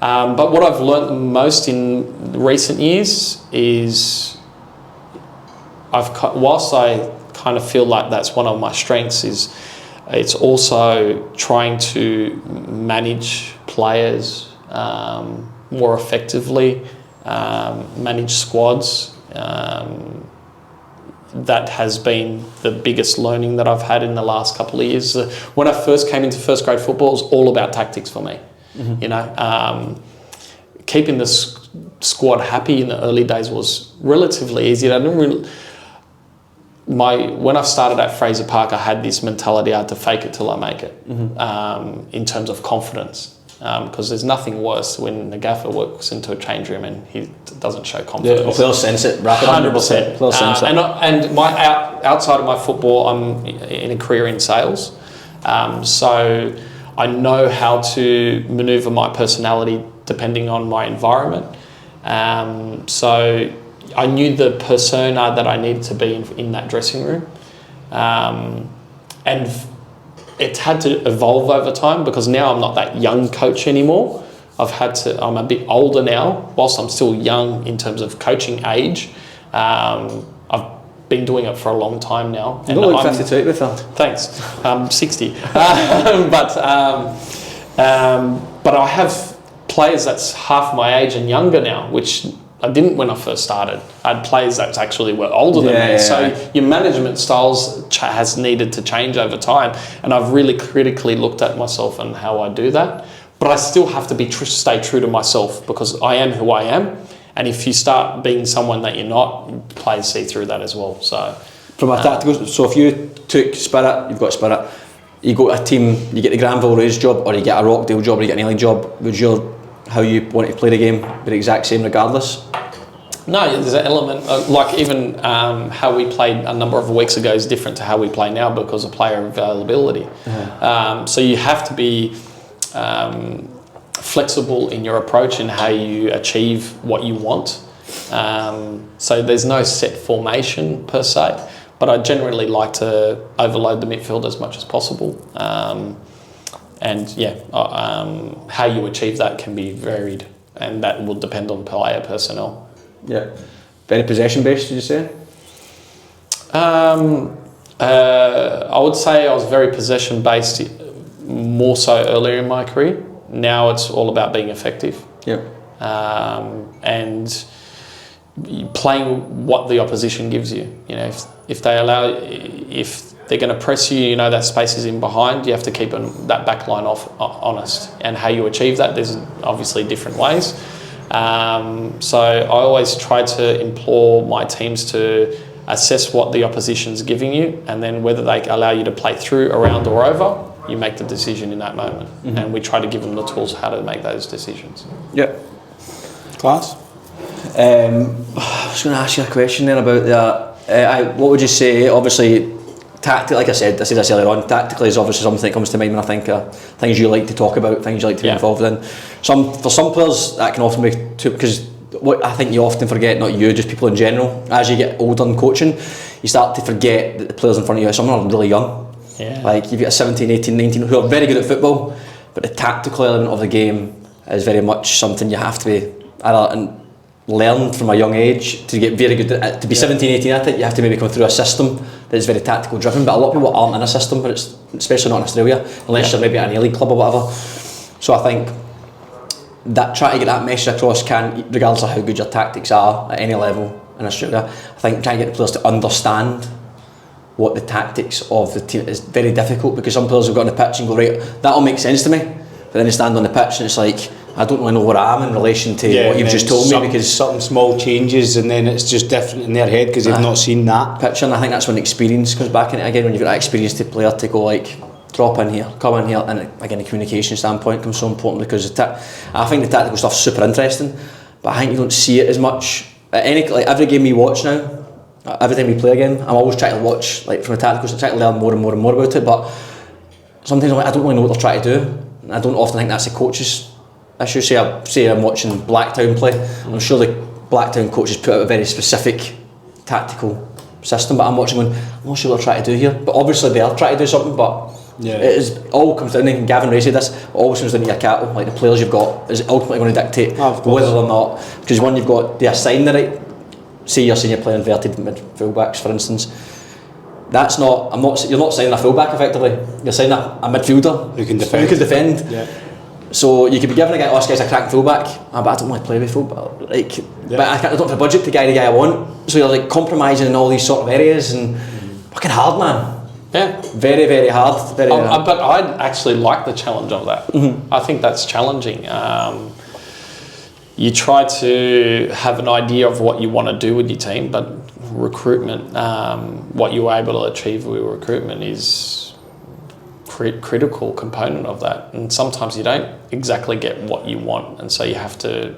But what I've learned most in recent years is whilst I kind of feel like that's one of my strengths, is it's also trying to manage players more effectively, manage squads. That has been the biggest learning that I've had in the last couple of years. When I first came into first grade football, it was all about tactics for me. Keeping the squad happy in the early days was relatively easy. When I started at Fraser Park, I had this mentality I had to fake it till I make it, in terms of confidence. Because there's nothing worse when the gaffer walks into a change room and he doesn't show confidence. Yeah, players sense it rapidly. 100%. Players sense it. And my outside of my football, I'm in a career in sales, so I know how to manoeuvre my personality depending on my environment. So I knew the persona that I needed to be in that dressing room, and it's had to evolve over time because now I'm not that young coach anymore. I'm a bit older now, whilst I'm still young in terms of coaching age. I've been doing it for a long time now. You don't look 52 with her. Thanks. I'm 60. But I have players that's half my age and younger now, which I didn't when I first started. I had players that actually were older than me. So your management styles has needed to change over time. And I've really critically looked at myself and how I do that. But I still have to stay true to myself, because I am who I am. And if you start being someone that you're not, players see through that as well. So from a tactical, so if you took Spirit, you've got Spirit, you go to a team, you get the Granville Rays job, or you get a Rockdale job, or you get an Ealing job, would how you want to play the game be the exact same regardless? No, there's an element, like even how we played a number of weeks ago is different to how we play now because of player availability. So you have to be flexible in your approach and how you achieve what you want. So there's no set formation per se, but I generally like to overload the midfield as much as possible. How you achieve that can be varied, and that will depend on player personnel. Yeah. Very possession based, did you say? I would say I was very possession based more so earlier in my career. Now it's all about being effective. Yep. And playing what the opposition gives you. You know, if they're going to press you, you know that space is in behind, you have to keep that back line honest. And how you achieve that, there's obviously different ways. So I always try to implore my teams to assess what the opposition's giving you, and then whether they allow you to play through, around or over, you make the decision in that moment. Mm-hmm. And we try to give them the tools how to make those decisions. Yep. Class. I was going to ask you a question then about that. What would you say, obviously, tactically, like I said this earlier on, tactically is obviously something that comes to mind when I think things you like to talk about, things you like to be involved in. For some players, that can often be too, because what I think you often forget, not you, just people in general, as you get older in coaching, you start to forget that the players in front of you, some are really young. Yeah. Like you've got a 17, 18, 19 who are very good at football, but the tactical element of the game is very much something you have to be learn from a young age to get very good at. To be 17, 18 at it, you have to maybe come through a system that is very tactical driven, but a lot of people aren't in a system, but it's especially not in Australia, unless you're maybe at an A-League club or whatever. So I think that trying to get that message across can, regardless of how good your tactics are at any level in Australia, I think trying to get the players to understand what the tactics of the team is very difficult, because some players have got on the pitch and go, right, that'll make sense to me, but then they stand on the pitch and it's like, I don't really know where I am in relation to what you've just told me, because something small changes and then it's just different in their head because they've not seen that picture. And I think that's when experience comes back in it again, when you've got that experienced player to go like, drop in here, come in here, and again the communication standpoint becomes so important, because I think the tactical stuff's super interesting, but I think you don't see it as much at every game we watch now. Every time we play again, I'm always trying to watch like from a tactical side, trying to learn more and more and more about it, but sometimes I'm like, I don't really know what they're trying to do. I don't often think that's the coaches issue. Say I'm watching Blacktown play, I'm sure the Blacktown coaches put out a very specific tactical system, but I'm watching going, I'm not sure what they're trying to do here, but obviously they are trying to do something, but it all comes down, and Gavin Ray said this, it always comes down to your cattle, like the players you've got is ultimately going to dictate whether or not, because when you've got the assigned the right, say you're saying you're playing inverted mid fullbacks for instance, that's not, you're not signing a fullback effectively, you're signing a midfielder who can defend. Yeah. So you could be giving a guy, this guy's a crack fullback, but I don't want to play with fullback, but I don't have the budget to guide the guy I want, so you're like compromising in all these sort of areas, and fucking hard, man. Yeah, very, very hard. Very hard. But I actually like the challenge of that. Mm-hmm. I think that's challenging. You try to have an idea of what you want to do with your team, but recruitment, what you were able to achieve with recruitment is critical component of that. And sometimes you don't exactly get what you want, and so you have to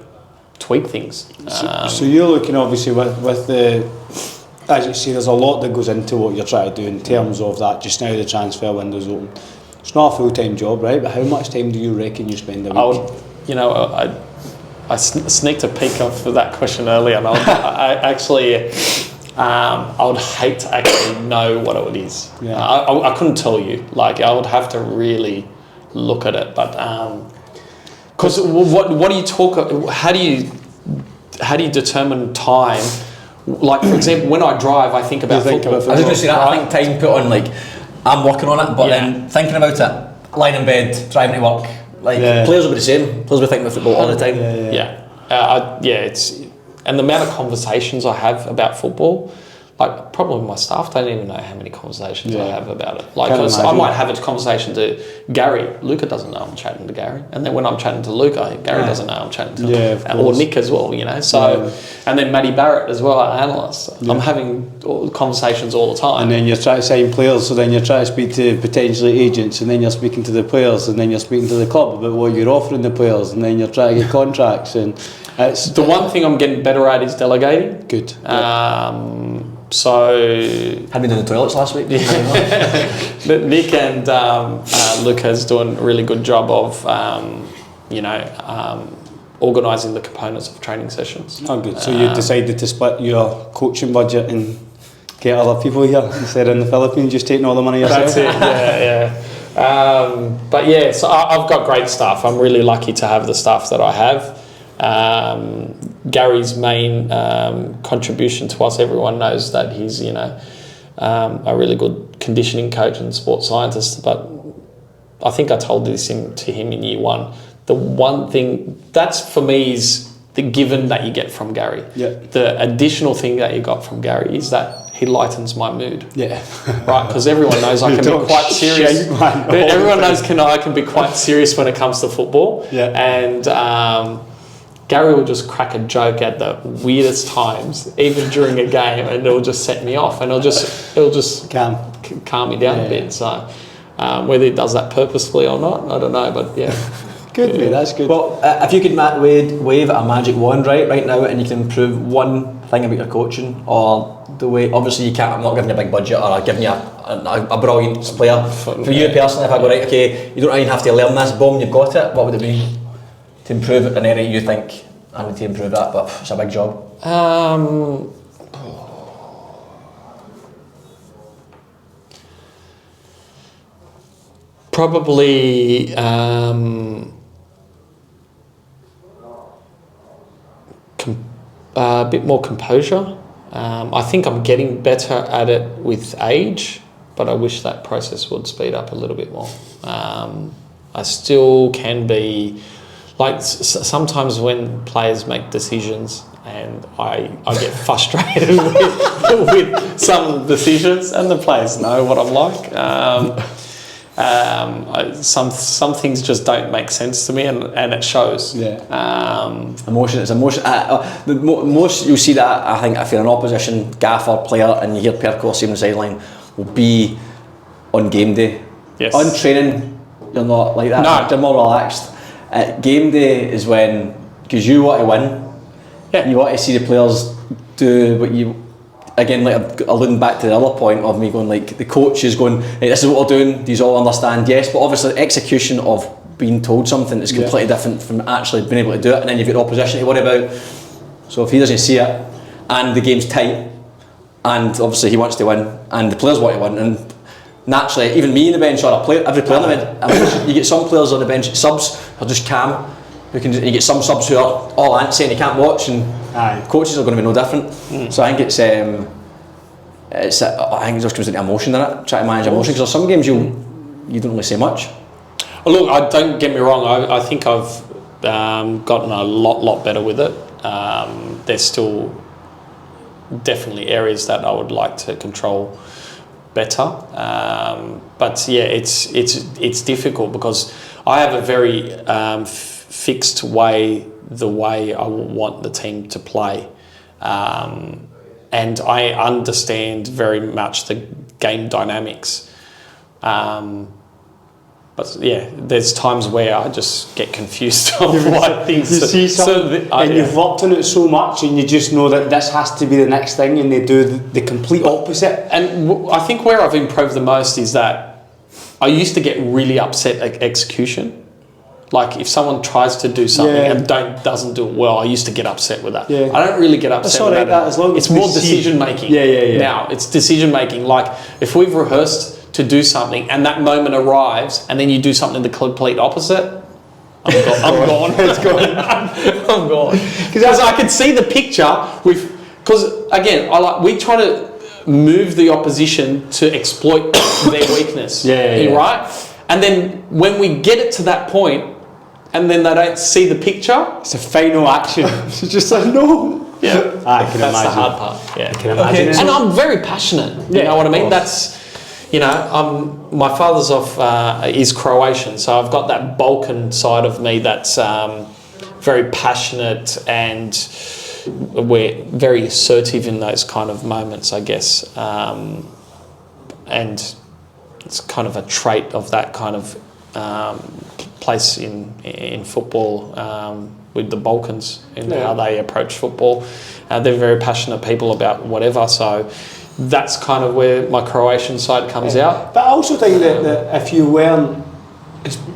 tweak things. So you're looking obviously with the, as you say, there's a lot that goes into what you're trying to do in terms of that. Just now the transfer window's open. It's not a full-time job, right? But how much time do you reckon you spend a week? I sneaked a peek for that question earlier, and I would hate to actually know what it is. Yeah. I couldn't tell you. Like, I would have to really look at it. But because what do you talk? How do you determine time like for example, when I drive, I think about football. I was just going to say that. I think time put on, like, I'm working on it, but then thinking about it, lying in bed, driving to work, like players will be the same. Players will be thinking about football all the time. It's and the amount of conversations I have about football. Like, probably my staff don't even know how many conversations I have about it. Like, I might have a conversation to Gary. Luca doesn't know I'm chatting to Gary. And then when I'm chatting to Luca, Gary doesn't know I'm chatting to him. Or Nick as well, you know. So, and then Matty Barrett as well, our analyst. I'm having conversations all the time. And then you're trying to sign players, so then you're trying to speak to potentially agents, and then you're speaking to the players, and then you're speaking to the club about what you're offering the players, and then you're trying to get contracts. And it's the one thing I'm getting better at is delegating. Good. So had me doing the toilets last week. But Nick and Luca's doing a really good job of, organising the components of training sessions. Oh, good. So you decided to split your coaching budget and get other people here instead of in the Philippines, just taking all the money yourself? That's it. But yeah, so I've got great staff. I'm really lucky to have the staff that I have. Gary's main contribution to us, everyone knows that he's a really good conditioning coach and sports scientist, but I think I told this to him in year one. The one thing that's for me is the given that you get from Gary. The additional thing that you got from Gary is that he lightens my mood. Right, because everyone knows I can be quite serious. Everyone knows I can be quite serious when it comes to football. And Gary will just crack a joke at the weirdest times, even during a game, and it'll just set me off, and it'll just calm me down a bit. So whether he does that purposefully or not, I don't know, but Good, mate, that's good. Well, if you could wave a magic wand right now, and you can improve one thing about your coaching or the way, obviously you can't, I'm not giving you a big budget or giving you a brilliant player. For you personally, if I go, right, okay, you don't even have to learn this, boom, you've got it, what would it be? To improve an area you think I need to improve that, but it's a big job. Probably a bit more composure. I think I'm getting better at it with age, but I wish that process would speed up a little bit more. I still can be. Like sometimes when players make decisions and I get frustrated with some decisions, and the players know what I'm like. Some things just don't make sense to me, and it shows. Emotion. The most you'll see that, I think, if you're an opposition gaffer player and you hear Perkovic on the sideline, will be on game day. Yes. On training, you're not like that. No. You're more relaxed. Game day is when, because you want to win, you want to see the players do what you, again, like alluding back to the other point of me going, like, the coach is going, hey, this is what we're doing, these all understand, yes, but obviously execution of being told something is completely different from actually being able to do it, and then you've got the opposition to worry about. So if he doesn't see it, and the game's tight, and obviously he wants to win, and the players want to win, and naturally, even me in the bench or every player on the bench, you get some players on the bench, subs are just calm. You get some subs who are all antsy and you can't watch, and coaches are going to be no different. So I think I think it just comes into emotion in it, try to manage emotion, because there's some games you don't really say much. Well, look, don't get me wrong, I think I've gotten a lot better with it. There's still definitely areas that I would like to control better, but yeah, it's difficult because I have a very fixed way, the way I want the team to play, and I understand very much the game dynamics, but yeah, there's times where I just get confused of what things. You see something, you've worked on it so much, and you just know that this has to be the next thing, and they do the complete opposite. And I think where I've improved the most is that I used to get really upset at execution. Like if someone tries to do something and doesn't do it well, I used to get upset with that. I don't really get upset with that. As long as it's more decision making. Now it's decision making. Like if we've rehearsed to do something and that moment arrives and then you do something the complete opposite, I'm gone. It's gone. I'm gone. Because I could see the picture with Because again, we try to move the opposition to exploit their weakness. Right? And then when we get it to that point, and then they don't see the picture, it's a final action. It's just like, no. Yeah, I can that's imagine. the hard part. Yeah, I can imagine. And I'm very passionate. You know what I mean? That's, my father's is Croatian, so I've got that Balkan side of me that's very passionate, and we're very assertive in those kind of moments, I guess. And it's kind of a trait of that kind of place in football with the Balkans and how they approach football. They're very passionate people about whatever, so that's kind of where my Croatian side comes out. But I also think that if you weren't,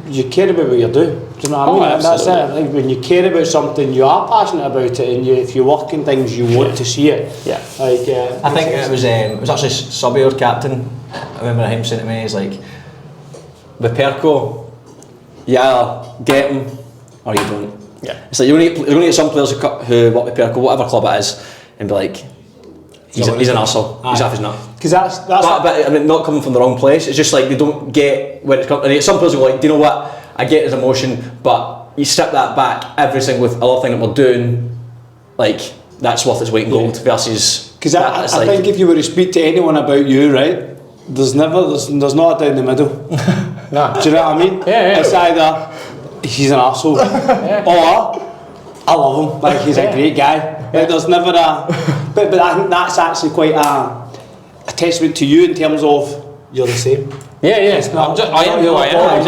you care about what you're doing. Do you know what I mean? That's it. Like when you care about something, you are passionate about it, and if you work in things, you want to see it. Yeah. Like I think it was actually Subby, our captain. I remember him saying to me, he's like, with Perko, you either get him or you don't. Yeah. It's like you're going to get some players who work with Perko, whatever club it is, and be like, he's an arsehole. He's off his nut. Because that's but I mean, not coming from the wrong place. It's just like they don't get when it's and some players are like, do you know what? I get his emotion, but you strip that back. Everything with other thing that we're doing, like that's worth its weight in gold versus. Because I think if you were to speak to anyone about you, right, there's not a down the middle. No. Do you know what I mean? Yeah. It's either he's an arsehole or I love him. Like he's a great guy. Like, there's never a. But I think that's actually quite a testament to you in terms of you're the same. Yeah. I am who I am. I'm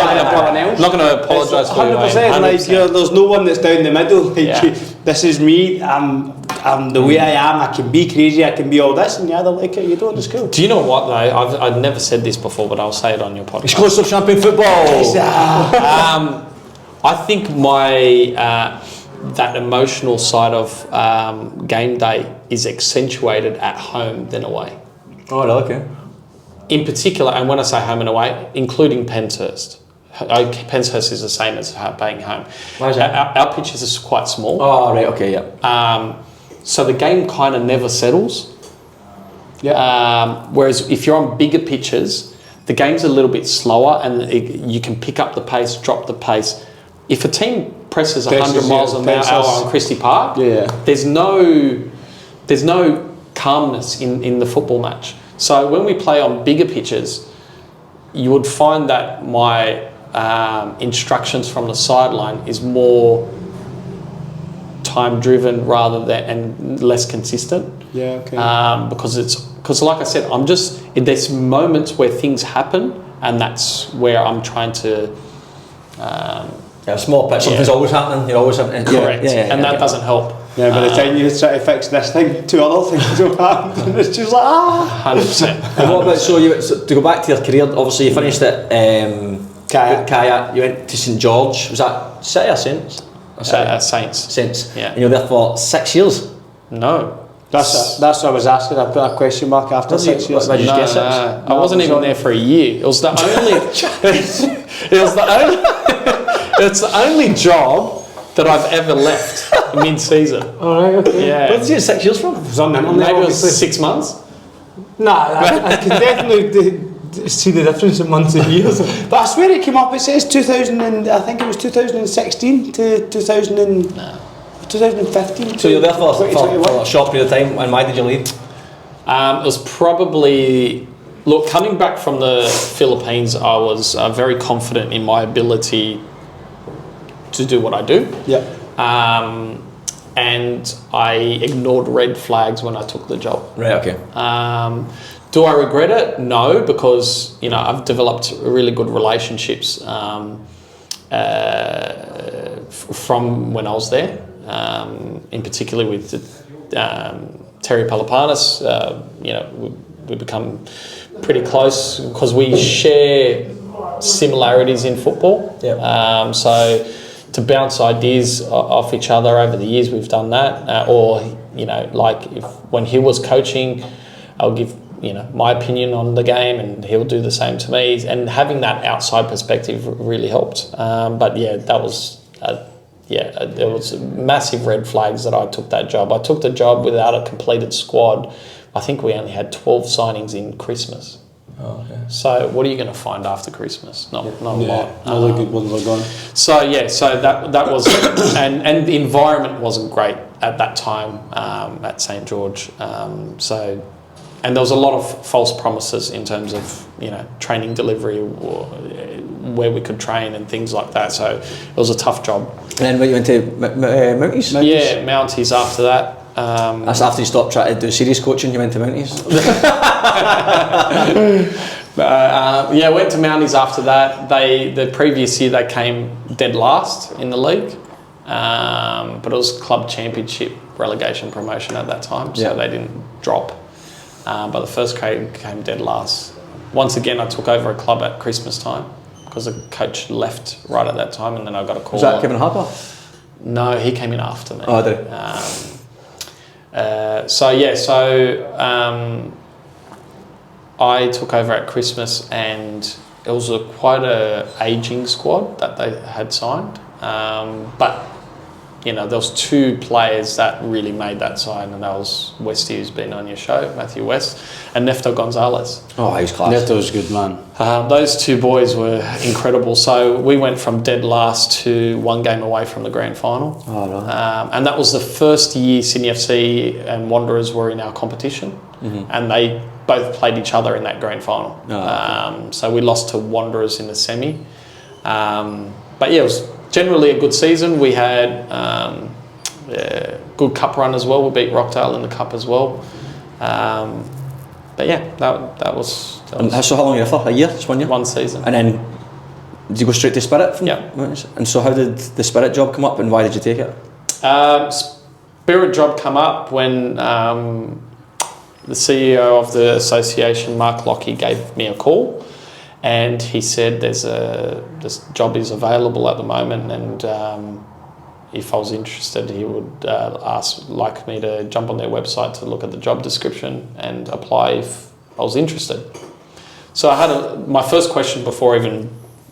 not going to apologise for who I am. 100%. Like there's no one that's down the middle. Like this is me. I'm the way I am. I can be crazy. I can be all this, and you either like it or you don't. It's cool. Do you know what though? I've never said this before, but I'll say it on your podcast. Exclusive Champion Football. I think my that emotional side of game day is accentuated at home than away. Oh, okay. In particular, and when I say home and away, including Penshurst. Penshurst is the same as being home. Why is that? Our pitches are quite small. Oh, right, okay, yeah. So the game kind of never settles. Yeah. Whereas if you're on bigger pitches, the game's a little bit slower, and you can pick up the pace, drop the pace. If a team presses 100 miles an hour on Christie Park, there's no calmness in the football match. So when we play on bigger pitches, you would find that my instructions from the sideline is more time driven rather than and less consistent. Yeah, okay. Because like I said, there's moments where things happen, and that's where I'm trying to. A small pitch, something's always happening. You're always having correct, and that doesn't help. Yeah, by the time you try to fix this thing, two other things will happen, and it's just like 100%. And what about so to go back to your career? Obviously, you finished at Kaya. You went to St George. Was that City or Saints? Saints. Saints. Yeah. And you were there for 6 years. No. That's what I was asking. I put a question mark after 6 years. Did you get 6? I wasn't even there for a year. It was the only. It's the only job that I've ever left mid-season. Alright, okay. Yeah. Where did you get 6 years from? It was on the internet, Maybe it obviously. was 6 months. Nah, I can definitely see the difference in months and years. But I swear it came up, it says 2016 to 2015. So you're there for a short period of time, and why did you leave? It was probably... Look, coming back from the Philippines, I was very confident in my ability to do what I do. Yeah. And I ignored red flags when I took the job. Right, okay. Do I regret it? No, because I've developed really good relationships from when I was there, in particular with Terry Palapanis. We become pretty close because we share similarities in football. Yeah. So to bounce ideas off each other over the years, we've done that. When he was coaching, I'll give my opinion on the game, and he'll do the same to me. And having that outside perspective really helped. But yeah, that was there was massive red flags that I took that job. I took the job without a completed squad. I think we only had 12 signings in Christmas. Oh, okay. So what are you going to find after Christmas? Not a lot. All the good ones are gone. So that was, and the environment wasn't great at that time at St. George. And there was a lot of false promises in terms of, training delivery, or where we could train and things like that. So it was a tough job. And then you went to Mounties? Yeah, Mounties after that. That's after you stopped trying to do serious coaching, you went to Mounties? Went to Mounties after that. The previous year they came dead last in the league. But it was club championship relegation promotion at that time, so they didn't drop. But the first grade came dead last. Once again, I took over a club at Christmas time because the coach left right at that time, and then I got a call. Was that Kevin Harper? No, he came in after me. Oh, did he? I took over at Christmas, and it was quite a aging squad that they had signed. But there was 2 players that really made that sign, and that was Westy, who's been on your show, Matthew West, and Nefto Gonzalez. Oh, he's class. Nefto's good, man. Those 2 boys were incredible. So we went from dead last to 1 game away from the grand final. Oh, right. And that was the first year Sydney FC and Wanderers were in our competition, and they both played each other in that grand final. So we lost to Wanderers in the semi. But yeah, it was generally a good season. We had good cup run as well. We beat Rockdale in the cup as well. But yeah, that was. And so how long were you for? A year? Just 1 year? 1 season. And then did you go straight to Spirit? Yeah. And so how did the Spirit job come up, and why did you take it? Spirit job come up when the CEO of the association, Mark Lockie, gave me a call. And he said this job is available at the moment, and if I was interested, he would like me to jump on their website to look at the job description and apply if I was interested. So I had my first question before even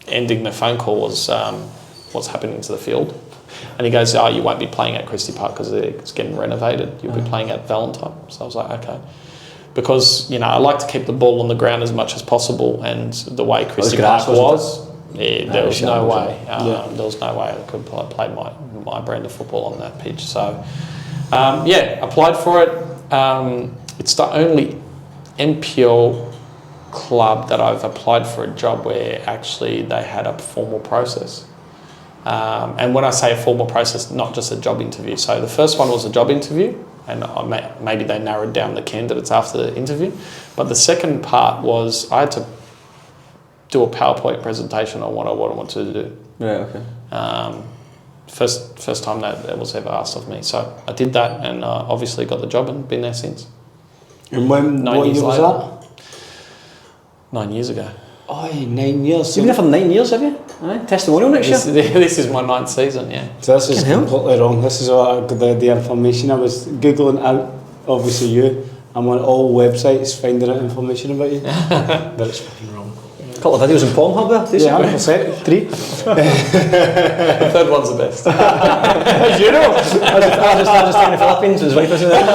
ending the phone call was, what's happening to the field? And he goes, you won't be playing at Christie Park because it's getting renovated. You'll be playing at Valentine. So I was like, okay. Because, I like to keep the ball on the ground as much as possible, and the way Christie Park was, there was no way. There was no way I could play my brand of football on that pitch. So, applied for it. It's the only NPL club that I've applied for a job where actually they had a formal process. And when I say a formal process, not just a job interview. So the first one was a job interview, and maybe they narrowed down the candidates after the interview. But the second part was I had to do a PowerPoint presentation on what I wanted to do. Yeah, okay. First time that was ever asked of me. So I did that, and obviously got the job and been there since. And what year was that? 9 years ago. Oh, 9 years. You've been there for 9 years, have you? Aye. Testimonial next year? This is my 9th season, yeah. So this is completely wrong. This is the information I was Googling out, obviously you. I'm on all websites finding out information about you. But it's fucking wrong. A couple of videos in Pornhub there. Yeah, 100%. 3. The third one's the best. You know? I just in the Philippines, his wife isn't there.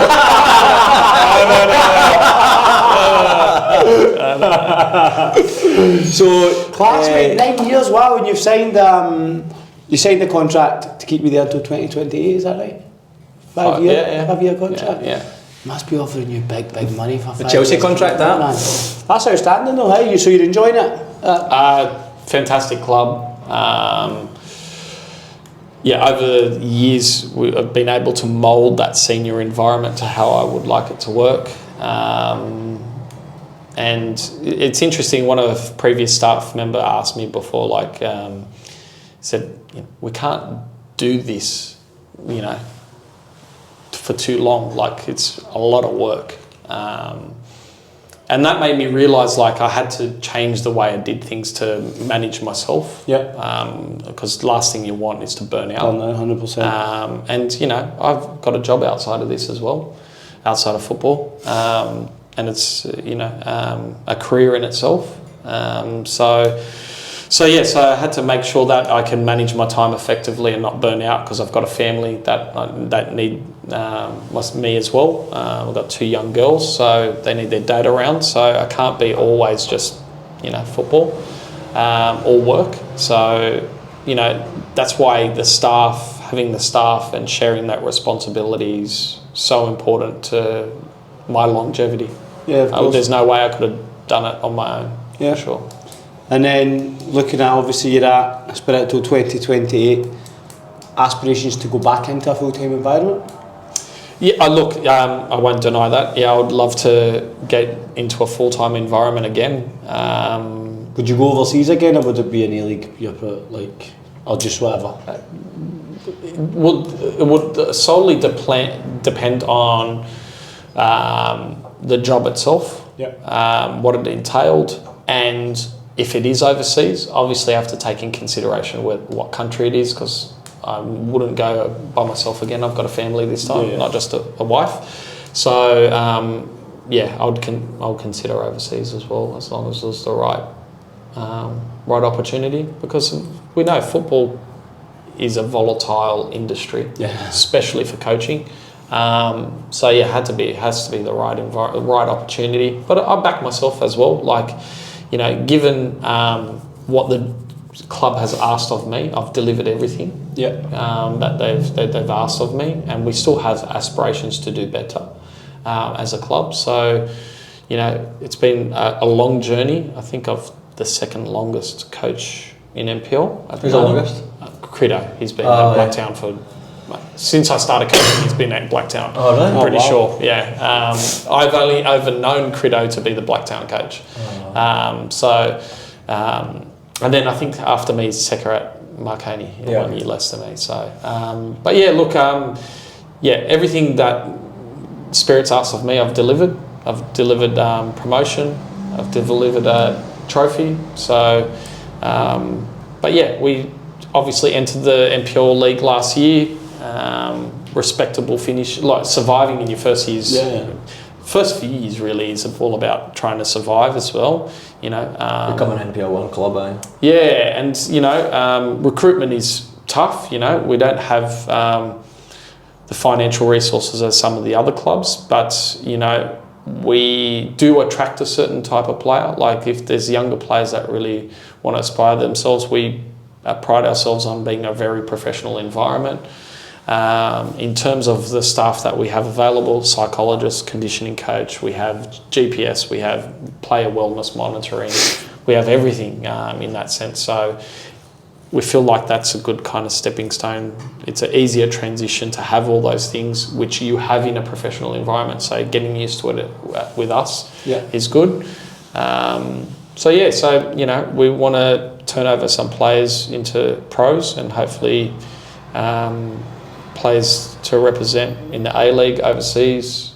So, classmate, 9 years, wow, and you've signed the contract to keep you there until 2028, is that right? 5 year contract? Yeah. Must be offering you big money for 5 years. The Chelsea contract, that? Man. That's outstanding though, hey? So you're enjoying it? Fantastic club. Over the years I've been able to mould that senior environment to how I would like it to work. And it's interesting, one of the previous staff member asked me before, said, we can't do this, for too long, it's a lot of work. And that made me realise I had to change the way I did things to manage myself. Yeah. Because the last thing you want is to burn out. Oh no, 100%. And I've got a job outside of this as well, outside of football. And it's a career in itself. So So I had to make sure that I can manage my time effectively and not burn out, because I've got a family that need me as well. I've got 2 young girls, so they need their dad around. So I can't be always just football or work. So that's why having the staff and sharing that responsibility is so important to my longevity. Yeah, of course. There's no way I could have done it on my own. Yeah, for sure. And then looking at, obviously you're at Aspire till 2028, aspirations to go back into a full-time environment? Yeah, I won't deny that. Yeah, I would love to get into a full-time environment again. Would you go overseas again, or would it be an A-League, or just whatever? It would solely depend on the job itself, what it entailed, and if it is overseas, obviously I have to take in consideration what country it is, because I wouldn't go by myself again. I've got a family this time, not just a wife. So I'll consider overseas as well, as long as it's the right opportunity, because we know football is a volatile industry, especially for coaching. It has to be the right opportunity. But I back myself as well. Given what the club has asked of me, I've delivered everything that they've asked of me, and we still have aspirations to do better as a club. So, it's been a long journey. I think I've the second longest coach in NPL. Who's the longest? Credo. He's been at Blacktown for... Since I started coaching, he's been at Blacktown. Oh, really? I'm pretty sure, yeah. I've only ever known Credo to be the Blacktown coach. And then I think after me is Secker at Marconi, 1 year less than me. So, everything that Spirit's asked of me, I've delivered. I've delivered promotion. I've delivered a trophy. So, we obviously entered the NPL League last year. Respectable finish, surviving in your first years. First few years really is all about trying to survive as well. Become an NPL1 club, Yeah, and recruitment is tough. We don't have the financial resources as some of the other clubs, but we do attract a certain type of player. Like if there's younger players that really want to aspire themselves, we pride ourselves on being a very professional environment. In terms of the staff that we have available, psychologist, conditioning coach, we have GPS, we have player wellness monitoring, we have everything in that sense. So we feel like that's a good kind of stepping stone. It's an easier transition to have all those things which you have in a professional environment. So getting used to it with us is good. We want to turn over some players into pros and hopefully players to represent in the A-League overseas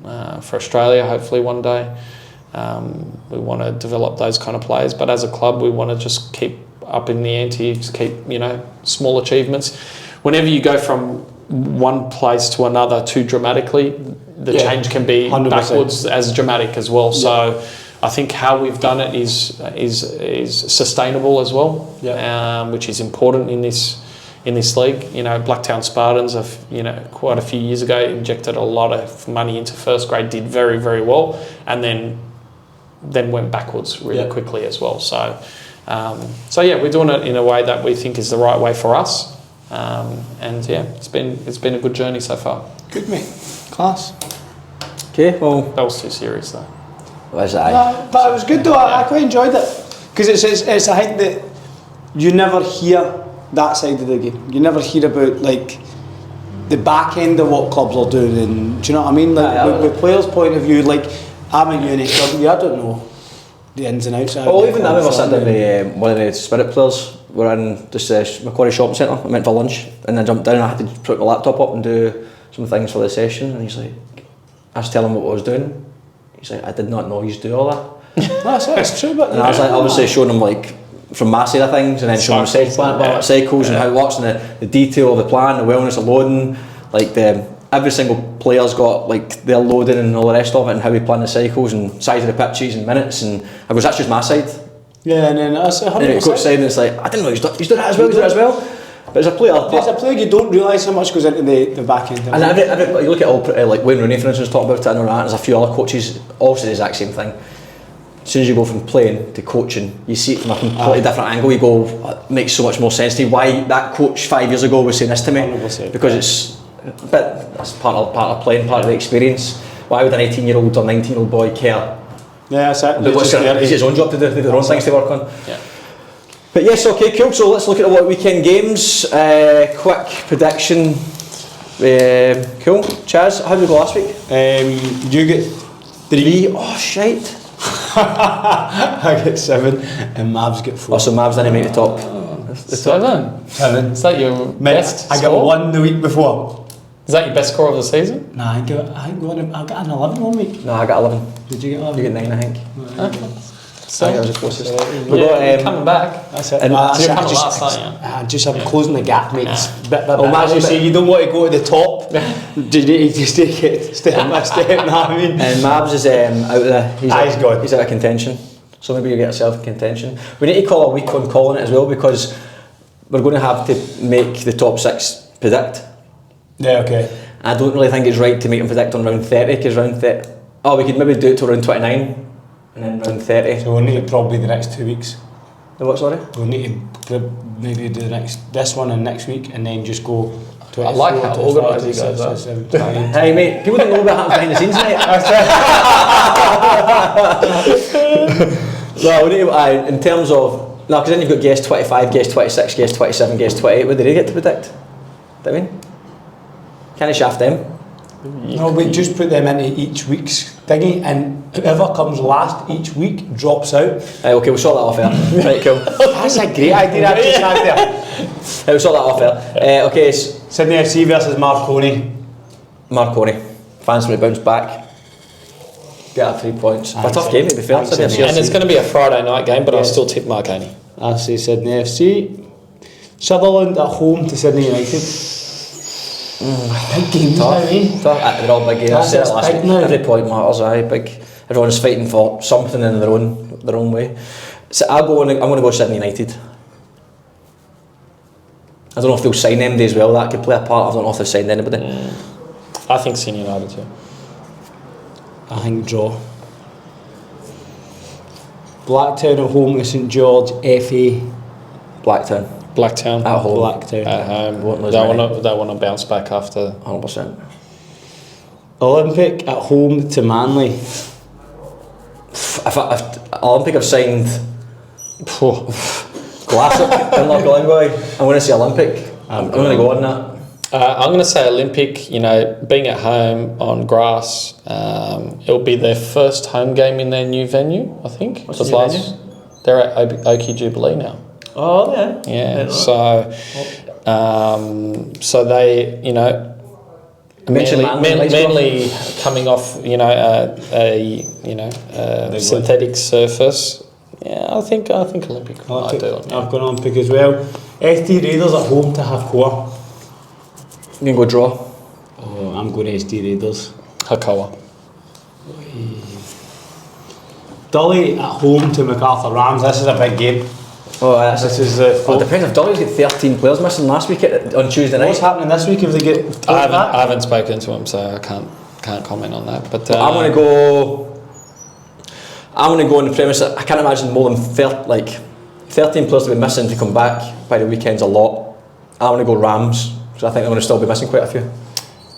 for Australia, hopefully one day. We want to develop those kind of players, but as a club we want to just keep up in the ante, just keep small achievements. Whenever you go from one place to another too dramatically, the change can be 100%. Backwards as dramatic as well. So I think how we've done it is sustainable as well, which is important in this league. Blacktown Spartans have quite a few years ago injected a lot of money into first grade, did very, very well, and then went backwards really quickly as well. So we're doing it in a way that we think is the right way for us, it's been a good journey so far. Good, mate. Class. Okay, well, that was too serious though. Was but it was good though. I quite enjoyed it because it's a thing that you never hear that side of the game. You never hear about the back end of what clubs are doing, and do you know what I mean? With players' point of view, I'm at NSW, I don't know the ins and outs. Well, even I remember sitting down with one of the Spirit players. We're in this Marconi shopping centre. I went for lunch and then jumped down. I had to put my laptop up and do some things for the session. And he's like, I was telling him what I was doing. He's like, I did not know you do all that. That's true, but and I was obviously showing him from my side of things, and then showing him cycles and how it works, and the detail of the plan, the wellness of loading, every single player's got their loading and all the rest of it, and how we plan the cycles and size of the pitches and minutes, and I goes, that's just my side. Yeah, and then that's And then the coach side, and it's like, I didn't know he's done that as well. But as a player, you don't realise how much goes into the back end. and every you look at all like Wayne Rooney, for instance, talk about it. I know that. There's a few other coaches also the exact same thing. As soon as you go from playing to coaching, you see it from a completely different angle. You go, it makes so much more sense to me. Why that coach 5 years ago was saying this to me? 100%. Because that's part of playing, part of the experience. Why would an 18-year-old or 19-year-old boy care? Yeah, that's it. But it's his own job to do. Their own things to work on. Yeah. But yes, okay, cool. So let's look at the weekend games. Quick prediction. Cool. Chaz, how did we go last week? You get 3. Oh, shite. I get 7 and Mavs get 4. Oh, so Mavs didn't make the top. 7. Is that your best I got score? 1 the week before. Is that your best score of the season? Nah, I got an 11 one week. No, I got 11. Did you get 11? You get 9, I think. So, I think that was the closest. you're coming back. That's it. And you're coming last, aren't you? I just have closing the gap, mate. Mavs, You say you don't want to go to the top. You need to just take it step by step. Know what I mean? And Mavs is out of the. He's gone. He's out of contention. So maybe you get yourself in contention. We need to call a week on calling it as well because we're going to have to make the top 6 predict. Yeah, okay. I don't really think it's right to make them predict on round 30 because round 30. Oh, we could maybe do it to round 29 and then round 30. So we'll need it probably the next 2 weeks. The what, sorry? We'll need to maybe do this one and next week and then just go 24, I like how organised you guys are. 27, 28. Hey mate, people don't know what happens behind the scenes, mate. No, we need to, in terms of because then you've got guest 25, guest 26, guest 27, guest 28. What do they get to predict? Do you know what I mean? Can't shaft them. No, we just put them into each week's thingy, and whoever comes last each week drops out. Okay, we'll sort that off there. Right, cool. That's a great idea I just had there. We'll sort that off there. Okay, Sydney FC versus Marconi. Marconi. Fans will bounce back. Get our 3 points. A tough game to be fair. Thanks, Sydney FC. And it's going to be a Friday night game, but I'll still tip Marconi. I say Sydney FC. Sutherland at home to Sydney United. Big games now, eh? They're all big games. I said it last week. Every point matters. Big. Everyone's fighting for something in their own way. So I'm going to go Sydney United. I don't know if they'll sign MD as well. That could play a part. I don't know if they've signed anybody. I think Sydney United too. I think draw. Blacktown at home to St George FA. Blacktown. Blacktown At home. Blacktown. at home. Won't lose They many. want to bounce back after. 100%. Olympic at home to Manly. If Olympic have signed Classic in Loch I'm going to say Olympic. I'm going to go on that. I'm going to say Olympic. You know, being at home on grass, it'll be their first home game in their new venue. I think. What's the new venue? They're at Oakey Jubilee now. Oh yeah. Yeah. So they, you know, Manly coming off, you know, a synthetic surface. Yeah, I think Olympic. I've gone Olympic as well. ST Raiders at home to Hakoa. You can go draw. Oh, I'm going to ST Raiders. Hakoa. Dully at home to MacArthur Rams. This is a big game. Oh, This is the. it depends if Dolly's got 13 players missing last week on Tuesday night. What's happening this week if they get? I haven't spoken to him, so I can't comment on that. But I'm going to go. I'm going to go on the premise that I can't imagine more than 13 players to be missing to come back by the weekend's a lot. I'm going to go Rams because I think they're going to still be missing quite a few.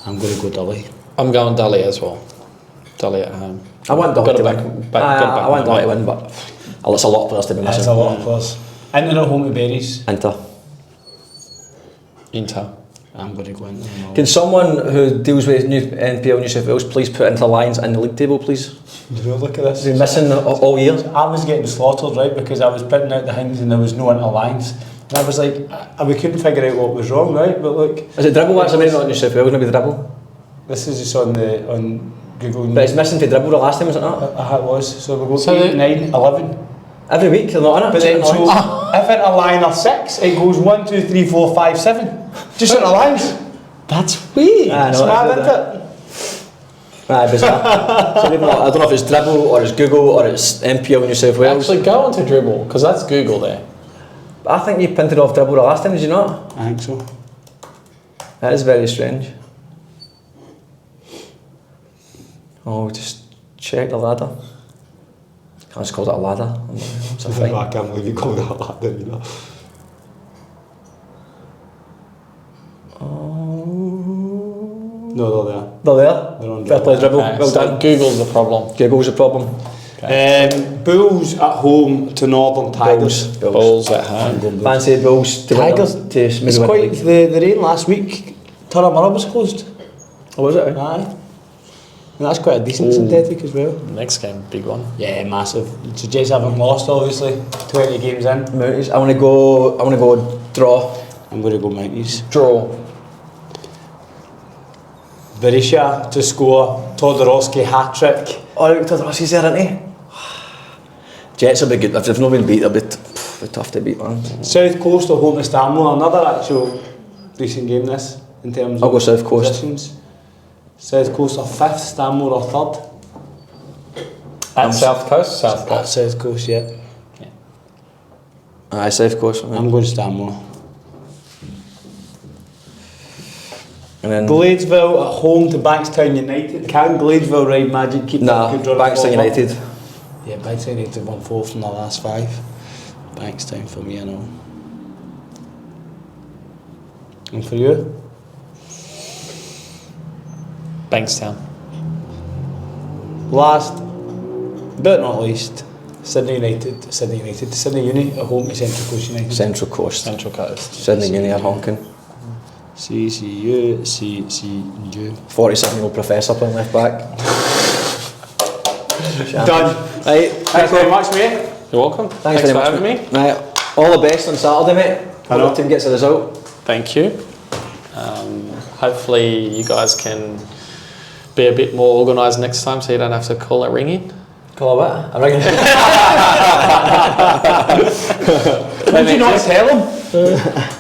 I'm going to go Dully. I'm going Dully as well. Dully at home. I want Dolly to back, win. back, I want Dolly to win, but it's a lot of players to be missing. That's a lot of players. Inter at home to Berries. Inter. I'm going to go Inter. Can someone who deals with new NPL New South Wales please put Inter Lions in the league table, please? Look at this. They've been missing all year. I was getting slaughtered, right, because I was putting out the things and there was no interlines. And I was like, we couldn't figure out what was wrong, right? But look. Is it dribble? That's maybe not New South Wales, maybe the dribble. This is just on Google. But it's missing to dribble the last time, isn't it? It was. So we go So 8, 9, 11. Every week they're not in it. But then, so if interline are 6, it goes 1, 2, 3, 4, 5, 7. Just interlines. That's weird. I know, It's mad, I did isn't it? Right, bizarre. So even though, I don't know if it's Dribble or it's Google or it's NPL New South Wales. Actually, go onto Dribble, because that's Google there. I think you printed off Dribble the last time, did you not? I think so. That is very strange. Oh, just check the ladder. I just called it a ladder. It's a fine. I can't believe you called it a ladder, you know. No, they're there. They're there. They're on Fair play, Dribble. Okay, Well so done. Google's the problem. Google's a problem. Bulls at home to Northern Tigers. Bulls at home. Fancy Bulls to Tigers. win them, to maybe It's win quite the league. the rain last week. Turramurra was closed. Oh, was it? Aye. And that's quite a decent synthetic as well. Next game, big one. Yeah, massive. So Jets haven't lost, obviously. 20 games in. Mounties. I want to go draw. I'm going to go Mounties. Draw. Berisha to score. Todorowski hat-trick. Oh, look, Todorowski's there, isn't he? Jets will be good. If they've not been beat, they'll be tough to beat, man. South Coast or home to Stanmore. Another actual decent game this, in terms I'll of go South Coast. positions. South Coast are 5th, Stanmore are 3rd. At South Coast? South At Coast. South Coast, yeah. Aye, South Coast. I'm going Stanmore. And then Gladesville at home to Bankstown United. Can Gladesville ride magic keep nah, that good run Bankstown forward? United. Yeah, Bankstown United won 4 from the last 5. Bankstown for me, I know. And for you? Bankstown. Last, but not least, Sydney Uni at home to Central Coast United. Central Coast. Central Coast. Sydney Uni are honking. CCU. 47-year-old professor playing left back. Done. Right, Thanks very much, mate. You're welcome. Thanks for very much, having me. Right, all the best on Saturday, mate. I know. Hope the team gets a result. Thank you. Hopefully you guys can be a bit more organised next time so you don't have to call it ringing. Call it what? I'm ringing. Did you not tell him?